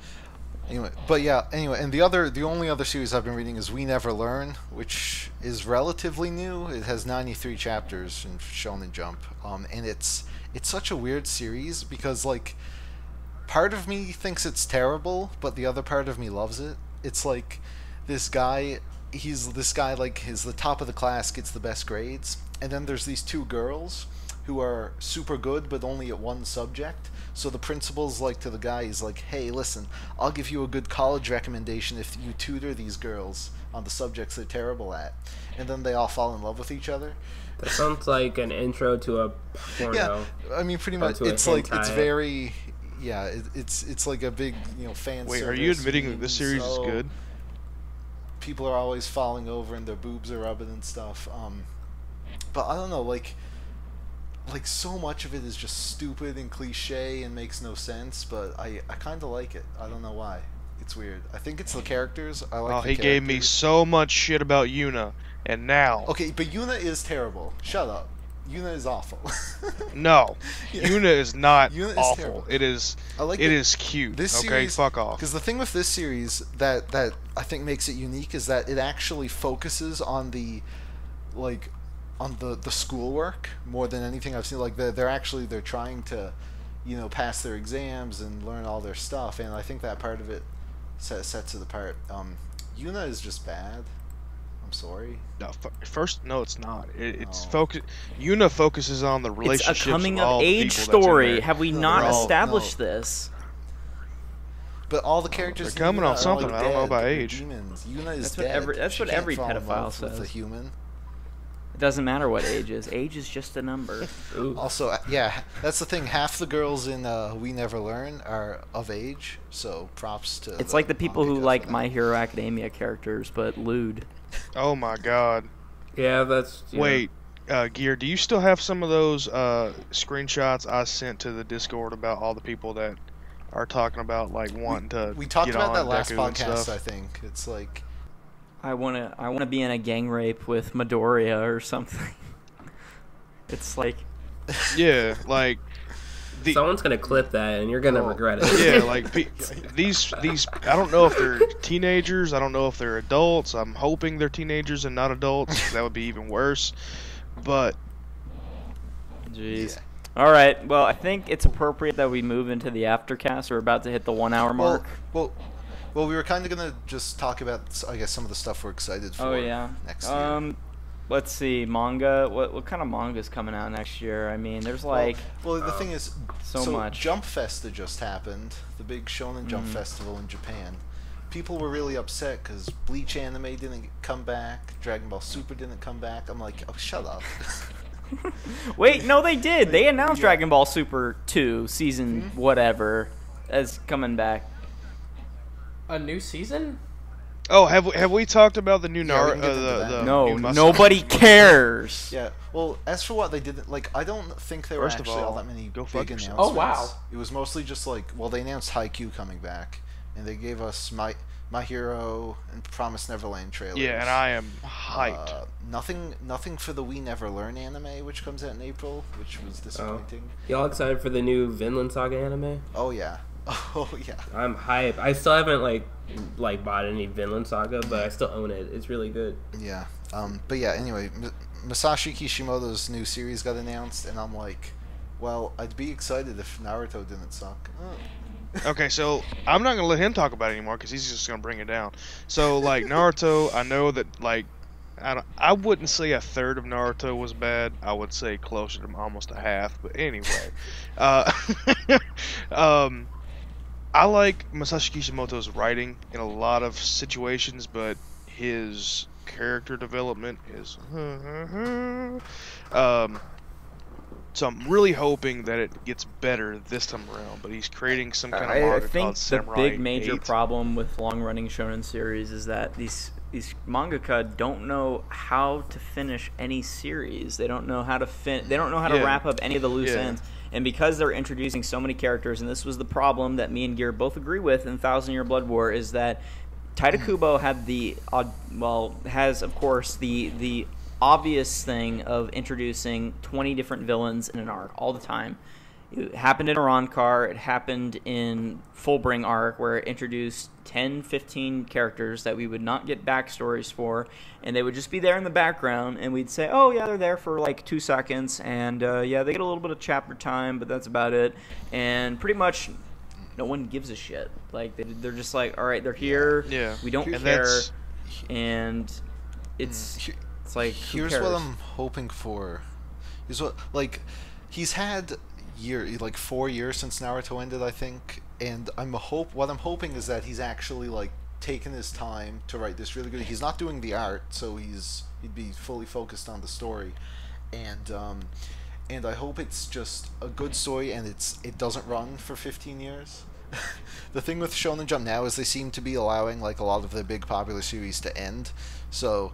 and the only other series I've been reading is We Never Learn, which is relatively new. It has 93 chapters in Shonen Jump, and it's such a weird series because like part of me thinks it's terrible, but the other part of me loves it. It's like this guy, he's the top of the class, gets the best grades, and then there's these two girls who are super good but only at one subject. So the principal's like to the guy, he's like, hey, listen, I'll give you a good college recommendation if you tutor these girls on the subjects they're terrible at. And then they all fall in love with each other. That sounds like an intro to a porno. Yeah, I mean, pretty much. to a It's like, it's hentai. very, yeah, it's like a big, fan Wait, are service you admitting that this meme, series is so good? People are always falling over and their boobs are rubbing and stuff. But I don't know, like so much of it is just stupid and cliche and makes no sense, but I kind of like it. I don't know why. It's weird. I think it's the characters. I like Oh, the he gave me characters. so much shit about Yuna, and now Okay, but Yuna is terrible. Shut up. Yuna is awful. no, Yeah. Yuna is not Yuna is awful. terrible. It is. I like It it. is cute. This okay, series, fuck off. Because the thing with this series that I think makes it unique is that it actually focuses on the schoolwork more than anything I've seen. Like they're trying to, pass their exams and learn all their stuff, and I think that part of it sets it apart. Yuna is just bad. I'm sorry. No, first, no, it's not. It's No. focus. Yuna focuses on the It's relationships a coming with all of the age people that's in story. there. Have we No, not they're all- established no. this? But all the characters. They're coming in Yuna on are, something, like, I don't know dead. about They're age. Demons. Yuna is That's what dead. that's She what can't every fall in pedophile love with a says. human. It doesn't matter what age is. Age is just a number. Ooh. Also, yeah, that's the thing. Half the girls in We Never Learn are of age, so props to. It's like the people who mangaka like for that. My Hero Academia characters, but lewd. Oh my god. Yeah, that's. Wait, Gear, do you still have some of those screenshots I sent to the Discord about all the people that are talking about like wanting to? We talked get about on that last Deku and podcast. stuff? I think it's like I wanna be in a gang rape with Midoriya or something. It's like Yeah, like Someone's gonna clip that, and you're gonna Oh. regret it. yeah, like these. I don't know if they're teenagers. I don't know if they're adults. I'm hoping they're teenagers and not adults. 'Cause that would be even worse. But jeez. Yeah. All right. Well, I think it's appropriate that we move into the aftercast. We're about to hit the 1 hour mark. well, we were kind of gonna just talk about, I guess, some of the stuff we're excited for. Oh yeah. Next year. Let's see, manga. What kind of manga's coming out next year? I mean, there's like well, the thing is, so much. Jump Festa just happened, the big Shonen Jump Mm-hmm. Festival in Japan. People were really upset because Bleach anime didn't come back, Dragon Ball Super didn't come back. I'm like, oh, shut up. Wait, no, they did. They announced Yeah. Dragon Ball Super 2 season Mm-hmm. whatever as coming back. A new season? oh, have we talked about the new Yeah, we Naruto? can get into that. The No, new Must- nobody cares. Yeah. Well, as for what they didn't, like, I don't think there First were of actually all all, that many go fuck big yourself. announcements. Oh, wow. It was mostly just like, well, they announced Haikyuu coming back, and they gave us My Hero and Promise Neverland trailers. Yeah, and I am hyped. Nothing for the We Never Learn anime, which comes out in April, which was disappointing. Y'all excited for the new Vinland Saga anime? Oh yeah. Oh yeah. I'm hype. I still haven't like bought any Vinland Saga, but I still own it. It's really good. Yeah. But yeah. Anyway, Masashi Kishimoto's new series got announced, and I'm like, well, I'd be excited if Naruto didn't suck. Okay, so I'm not gonna let him talk about it anymore because he's just gonna bring it down. So like Naruto, I know that like I wouldn't say a third of Naruto was bad. I would say closer to almost a half. But anyway, I like Masashi Kishimoto's writing in a lot of situations, but his character development is So I'm really hoping that it gets better this time around. But he's creating some kind of I manga think called the Samurai big major 8. problem with long-running shonen series is that these mangaka don't know how to finish any series. They don't know how to They don't know how to Yeah. wrap up any of the loose Yeah. ends. And because they're introducing so many characters, and this was the problem that me and Gear both agree with in Thousand Year Blood War, is that Taita Kubo had has of course the obvious thing of introducing 20 different villains in an arc all the time. It happened in Arankar, it happened in Fullbring arc, where it introduced 10, 15 characters that we would not get backstories for, and they would just be there in the background, and we'd say, oh yeah, they're there for like 2 seconds, and yeah, they get a little bit of chapter time, but that's about it. And pretty much no one gives a shit. Like, they're just like, all right, they're here, Yeah. we don't And care, that's- and it's like, who Here's cares? what I'm hoping for. Here's what, like, he's had 4 years since Naruto ended, I think, and what I'm hoping is that he's actually like taken his time to write this really good. He's not doing the art, so he'd be fully focused on the story, and I hope it's just a good story and it doesn't run for 15 years. The thing with Shonen Jump now is they seem to be allowing like a lot of their big popular series to end, so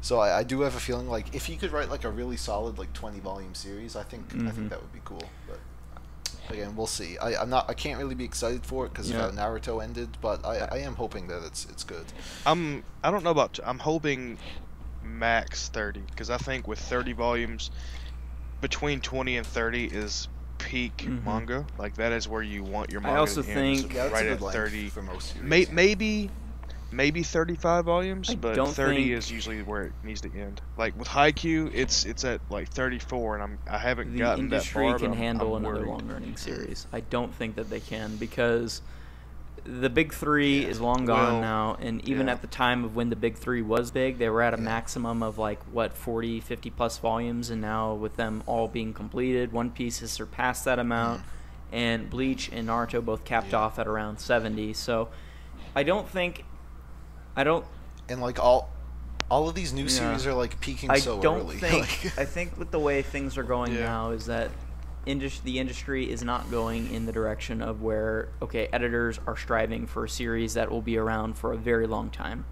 so I do have a feeling like if he could write like a really solid like 20-volume series, I think that would be cool. But again, we'll see. I can't really be excited for it because of how Naruto ended, but I am hoping that it's good. I don't know about. I'm hoping max 30, because I think with 30 volumes, between 20 and 30 is peak manga. Like, that is where you want your manga. I also to end, think Yeah, that's right a at good length 30. for most series. Maybe 35 volumes, I but don't 30 think- is usually where it needs to end. Like with Haikyuu, it's at like 34, and I haven't The gotten that industry far. can but handle I'm another worried. long-running series. I don't think that they can, because the big three is long gone Well, now, and even yeah. at the time of when the big three was big, they were at a maximum of like 40, 50 plus volumes, and now with them all being completed, One Piece has surpassed that amount, and Bleach and Naruto both capped off at around 70. So I don't And like all of these new series are like peaking so early. I think with the way things are going Yeah. now is that the industry is not going in the direction of where, okay, editors are striving for a series that will be around for a very long time.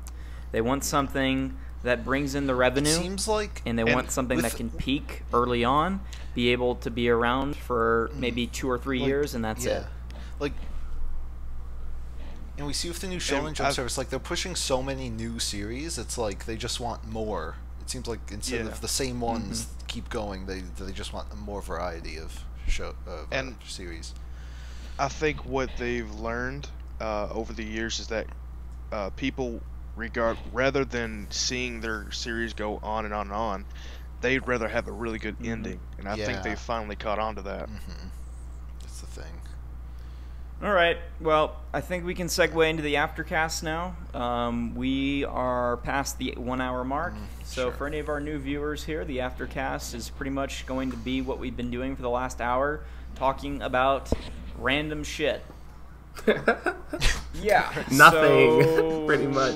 They want something that brings in the revenue, seems like, and they want something that can peak early on, be able to be around for maybe 2 or 3 years, and that's it. Like, and we see with the new Shonen Jump service, like, they're pushing so many new series, it's like they just want more. It seems like instead of the same ones keep going, they just want more variety of series. I think what they've learned over the years is that people rather than seeing their series go on and on and on, they'd rather have a really good ending, and I think they finally caught on to that. That's the thing. All right. Well, I think we can segue into the aftercast now. We are past the 1 hour mark. So for any of our new viewers here, the aftercast is pretty much going to be what we've been doing for the last hour, talking about random shit. Yeah. Nothing, So, pretty much.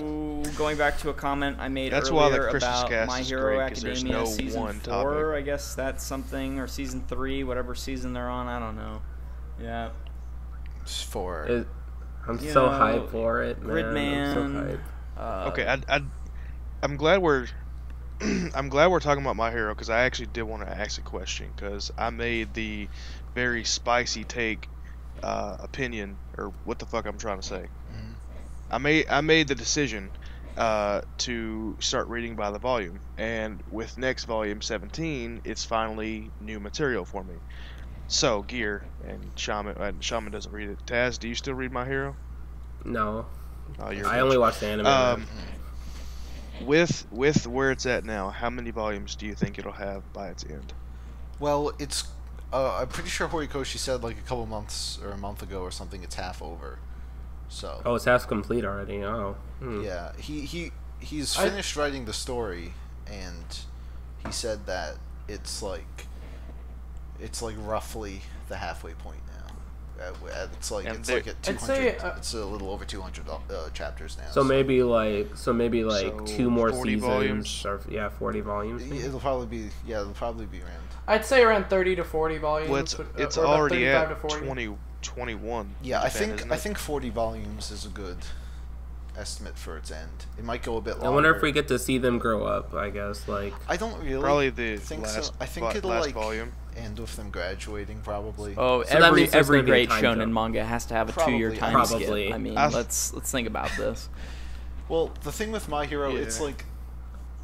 Going back to a comment I made That's why the earlier Christmas about cast My is Hero great, 'cause there's Academia no season one 4, topic. I guess that's something, or season 3, whatever season they're on, I don't know. Yeah. Just for I'm You so know, hyped for it, man. Gridman. I'm so hyped. Okay, I'm glad we're I'm glad we're talking about My Hero, because I actually did want to ask a question, because I made the very spicy take opinion, or what the fuck I'm trying to say. I made the decision to start reading by the volume, and with next volume 17, it's finally new material for me. So Gear and Shaman doesn't read it. Taz, do you still read My Hero? No, Oh, you're a I bitch. only watch the anime. man. With where it's at now, how many volumes do you think it'll have by its end? Well, it's I'm pretty sure Horikoshi said like a couple months or a month ago or something. It's half over. So Oh, it's half complete already. Oh, yeah, he's finished writing the story, and he said that it's like roughly the halfway point now. It's like And it's they're- like at I'd 200. say, It's a little over 200 chapters now. So maybe like So 2 more 40 seasons, volumes? or 40 volumes. Maybe? It'll probably be around. I'd say around 30 to 40 volumes. Well, it's or about already 35 at to 40. 21. Yeah, in I Japan, think isn't I it? think 40 volumes is a good estimate for its end. It might go a bit longer. I wonder if we get to see them grow up. I guess like I don't really Probably the think last, so. I think it'll last like volume. end with them graduating probably. Oh, So that means there's every gonna be a great time shonen jump. manga has to have a Probably, 2-year time Probably. skip. I mean, I've- let's think about this. Well, the thing with My Hero, Yeah. it's like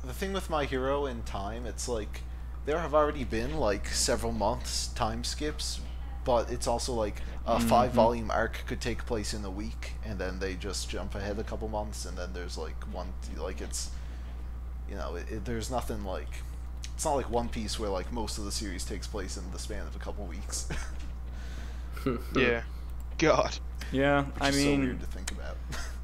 the thing with My Hero in time, it's like there have already been like several months time skips, but it's also like a 5-volume arc could take place in a week, and then they just jump ahead a couple months, and then there's like it's there's nothing like it's not like One Piece where like most of the series takes place in the span of a couple weeks. Yeah. God. Yeah, I Which is so mean, weird to think about.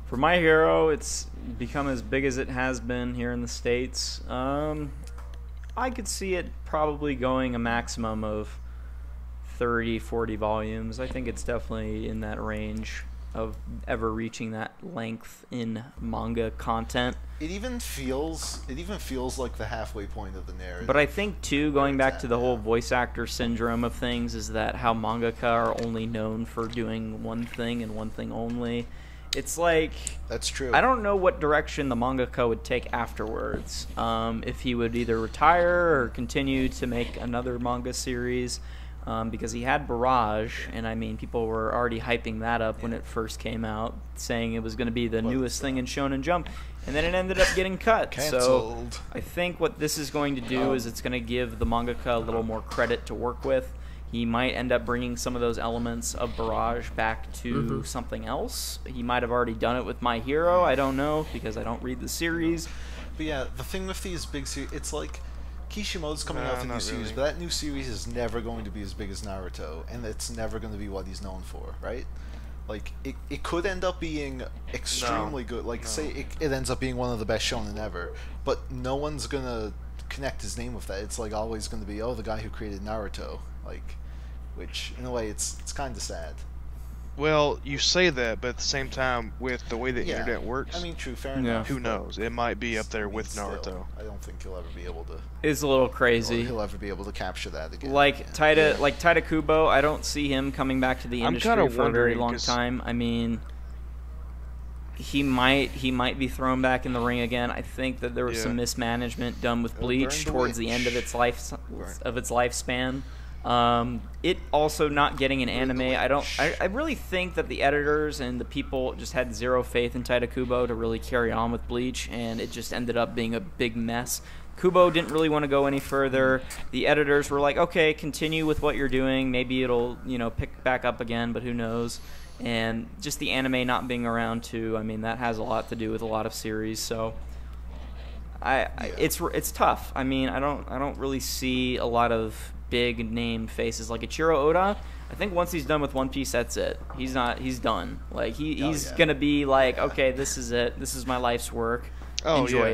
for My Hero, it's become as big as it has been here in the States. I could see it probably going a maximum of 30, 40 volumes. I think it's definitely in that range of ever reaching that length in manga content. It even feels like the halfway point of the narrative. But I think, too, going back to the whole voice actor syndrome of things, is that how mangaka are only known for doing one thing and one thing only. It's like, That's true. I don't know what direction the mangaka would take afterwards. If he would either retire or continue to make another manga series. Because he had Barrage, and I mean, people were already hyping that up when it first came out, saying it was going to be the newest thing in Shonen Jump, and then it ended up getting cut. So Cancelled. I think what this is going to do is it's going to give the mangaka a little more credit to work with. He might end up bringing some of those elements of Barrage back to something else. He might have already done it with My Hero. I don't know, because I don't read the series. But yeah, the thing with these big series, it's like Kishimoto's coming out with a new not series, really. but that new series is never going to be as big as Naruto, and it's never going to be what he's known for, right? Like, it could end up being extremely good. Like, say it ends up being one of the best shonen ever, but no one's going to connect his name with that. It's like always going to be, oh, the guy who created Naruto. Like, which, in a way, it's kind of sad. Well, you say that, but at the same time, with the way the Yeah. internet works, I mean, true, fair Yeah. enough. who but knows? It might be up there with still, Naruto. I don't think he'll ever be able to. It's a little crazy. He'll ever be able to capture that again. Like Yeah. Taita Kubo, I don't see him coming back to the I'm industry kinda for a very wondering, long 'cause- time. I mean, he might be thrown back in the ring again. I think that there was Yeah. some mismanagement done with Burn Bleach the towards the end of witch. its lifespan. It also not getting an anime. I really think that the editors and the people just had zero faith in Taita Kubo to really carry on with Bleach, and it just ended up being a big mess. Kubo didn't really want to go any further. The editors were like, okay, continue with what you're doing. Maybe it'll, pick back up again, but who knows? And just the anime not being around too. I mean, that has a lot to do with a lot of series. So, it's tough. I mean, I don't really see a lot of big name faces like Ichiro Oda. I think once he's done with One Piece, that's it. He's done. Like he's yeah. gonna be like, okay, this is it. This is my life's work. Oh, Enjoy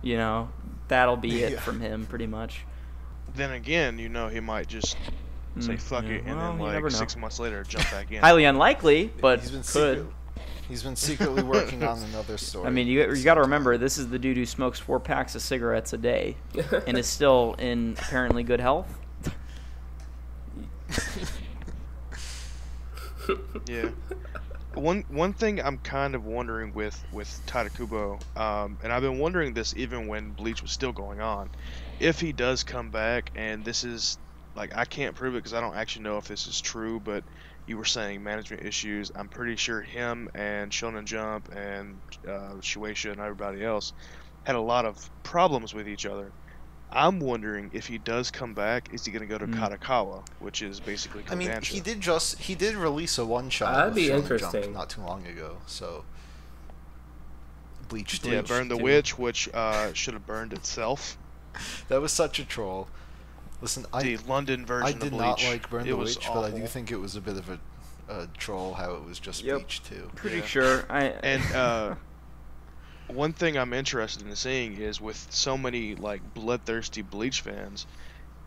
yeah. it. That'll be it Yeah. from him, pretty much. Then again, he might just say fuck it, and well, then you never like know. 6 months later jump back in. Highly unlikely, but He's been secretly working on another story. I mean, you got to remember, this is the dude who smokes 4 packs of cigarettes a day and is still in apparently good health. Yeah. One thing I'm kind of wondering with Taita Kubo, and I've been wondering this even when Bleach was still going on, if he does come back, and this is, like, I can't prove it because I don't actually know if this is true, but you were saying management issues. I'm pretty sure him and Shonen Jump and Shueisha and everybody else had a lot of problems with each other. I'm wondering if he does come back, is he going to go to Katakawa, which is basically I mean, Kodansha? he did release a one-shot. That'd with be Shonen interesting. Jump not too long ago, so Bleach. Yeah, Burn the too. Witch, which should have burned itself. That was such a troll. Listen, The London version I of did Bleach. not like Burn It the was Witch, but I do awful. think it was a bit of a troll how it was just Yep. Bleach too. Pretty Yeah. sure. And one thing I'm interested in seeing is with so many like bloodthirsty Bleach fans,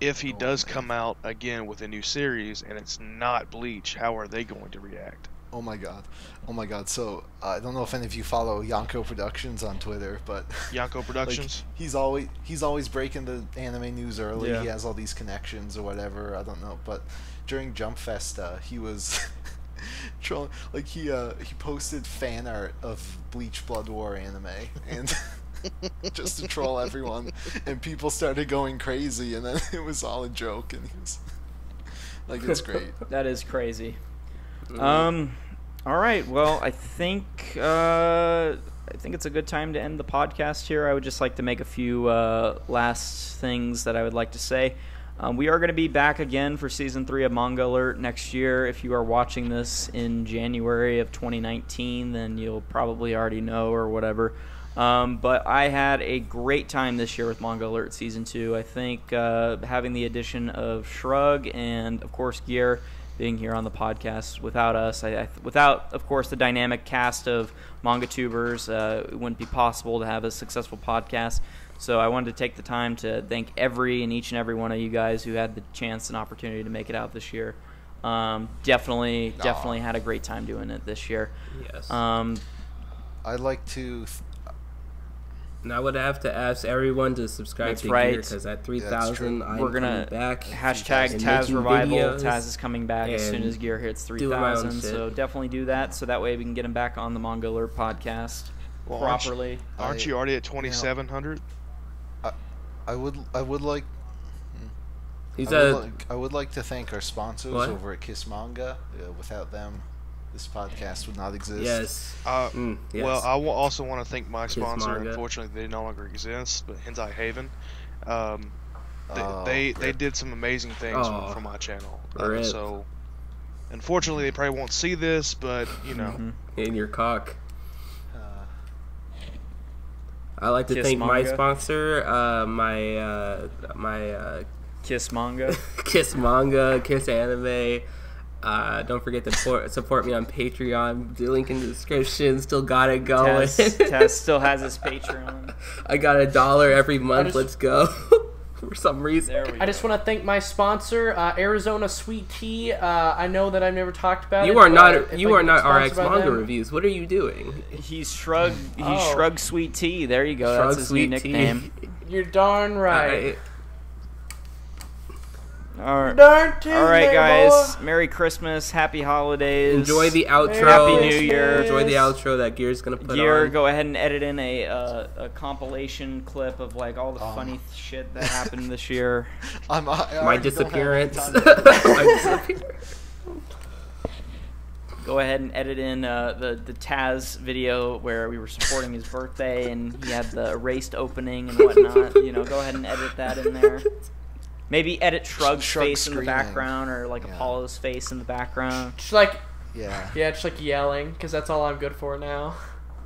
if he does come out again with a new series and it's not Bleach, how are they going to react? Oh my god. So I don't know if any of you follow Yonko Productions on Twitter, but Yonko Productions? like, he's always breaking the anime news early. Yeah. He has all these connections or whatever. I don't know, but during Jump Fest, he was trolling. Like he posted fan art of Bleach Blood War anime and. Just to troll everyone, and people started going crazy, and then it was all a joke, and he was like, it's great. That is crazy. All right. Well, I think it's a good time to end the podcast here. I would just like to make a few last things that I would like to say. We are going to be back again for Season 3 of Manga Alert next year. If you are watching this in January of 2019, then you'll probably already know or whatever. But I had a great time this year with Manga Alert Season 2. I think having the addition of Shrug and, of course, Gear being here on the podcast without us, without, of course, the dynamic cast of manga tubers, it wouldn't be possible to have a successful podcast. So I wanted to take the time to thank each and every one of you guys who had the chance and opportunity to make it out this year. Definitely had a great time doing it this year. Yes. I'd like to... And I would have to ask everyone to subscribe That's to right. Gear, because at 3,000, I'm We're gonna coming back. hashtag and Taz making Revival. videos Taz is coming back as soon as Gear hits doing my own 3,000. shit. So definitely do that, so that way we can get him back on the Manga Alert podcast Well, properly. Aren't you already at 2,700? I would like... He's I would like to thank our sponsors What? over at Kiss Manga. Without them, this podcast would not exist. Yes. Yes. Well, I also want to thank my Kiss sponsor. Manga. Unfortunately, they no longer exist, but Hentai Haven. Oh, They rip. did some amazing things Oh, for my channel. rip. So, unfortunately, they probably won't see this, but, you know. In your cock. Uh, I like to Kiss thank my Manga. sponsor, my Kiss Manga. Kiss Manga, Kiss Anime. Don't forget to support me on Patreon. The link in the description. Still got it going. Taz still has his Patreon. I got $1 every month. just- Let's go. For some reason. There we I just want to thank my sponsor, Arizona Sweet Tea. I know that I've never talked about it. You are but not. if You I are get not sponsored RX by Manga them- Reviews. What are you doing? He's Shrug. He's Oh. Shrug Sweet Tea. There you go. Shrug That's his new Sweet Tea. nickname. You're darn right. All right. Darn All right, Tuesday, guys. boy. Merry Christmas. Happy holidays. Enjoy the outro. Happy New Year. Enjoy the outro that Gear's gonna put Gear, on. go ahead and edit in a compilation clip of like all the funny shit that happened this year. I My already don't have disappearance. time to- My disappearance. Go ahead and edit in the Taz video where we were supporting his birthday and he had the erased opening and whatnot. You know, go ahead and edit that in there. Maybe edit Shrug's Shrug face in the screaming. background or like Yeah. Apollo's face in the background. Just like, Yeah. yeah, just like yelling, because that's all I'm good for now.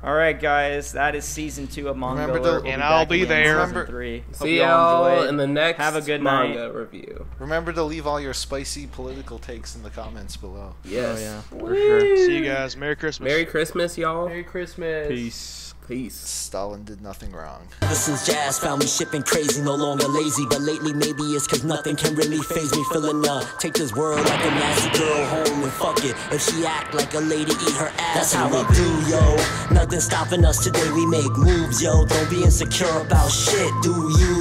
All right, guys, that is season 2 of Manga Remember Alert. to- We'll And back I'll be again in there. season Remember- 3. Hope See you all y'all enjoyed. in the next Have a good manga night. review. Remember to leave all your spicy political takes in the comments below. Yes. Oh, yeah, for sure. See you guys. Merry Christmas. Merry Christmas, y'all. Merry Christmas. Peace. Peace. Stalin did nothing wrong. Ever since Jazz found me shipping crazy, no longer lazy. But lately maybe it's cause nothing can really phase me. Feeling take this world like a nasty girl home and fuck it. If she act like a lady, eat her ass. That's how we do, yo. Nothing stopping us today, we make moves, yo. Don't be insecure about shit, do you?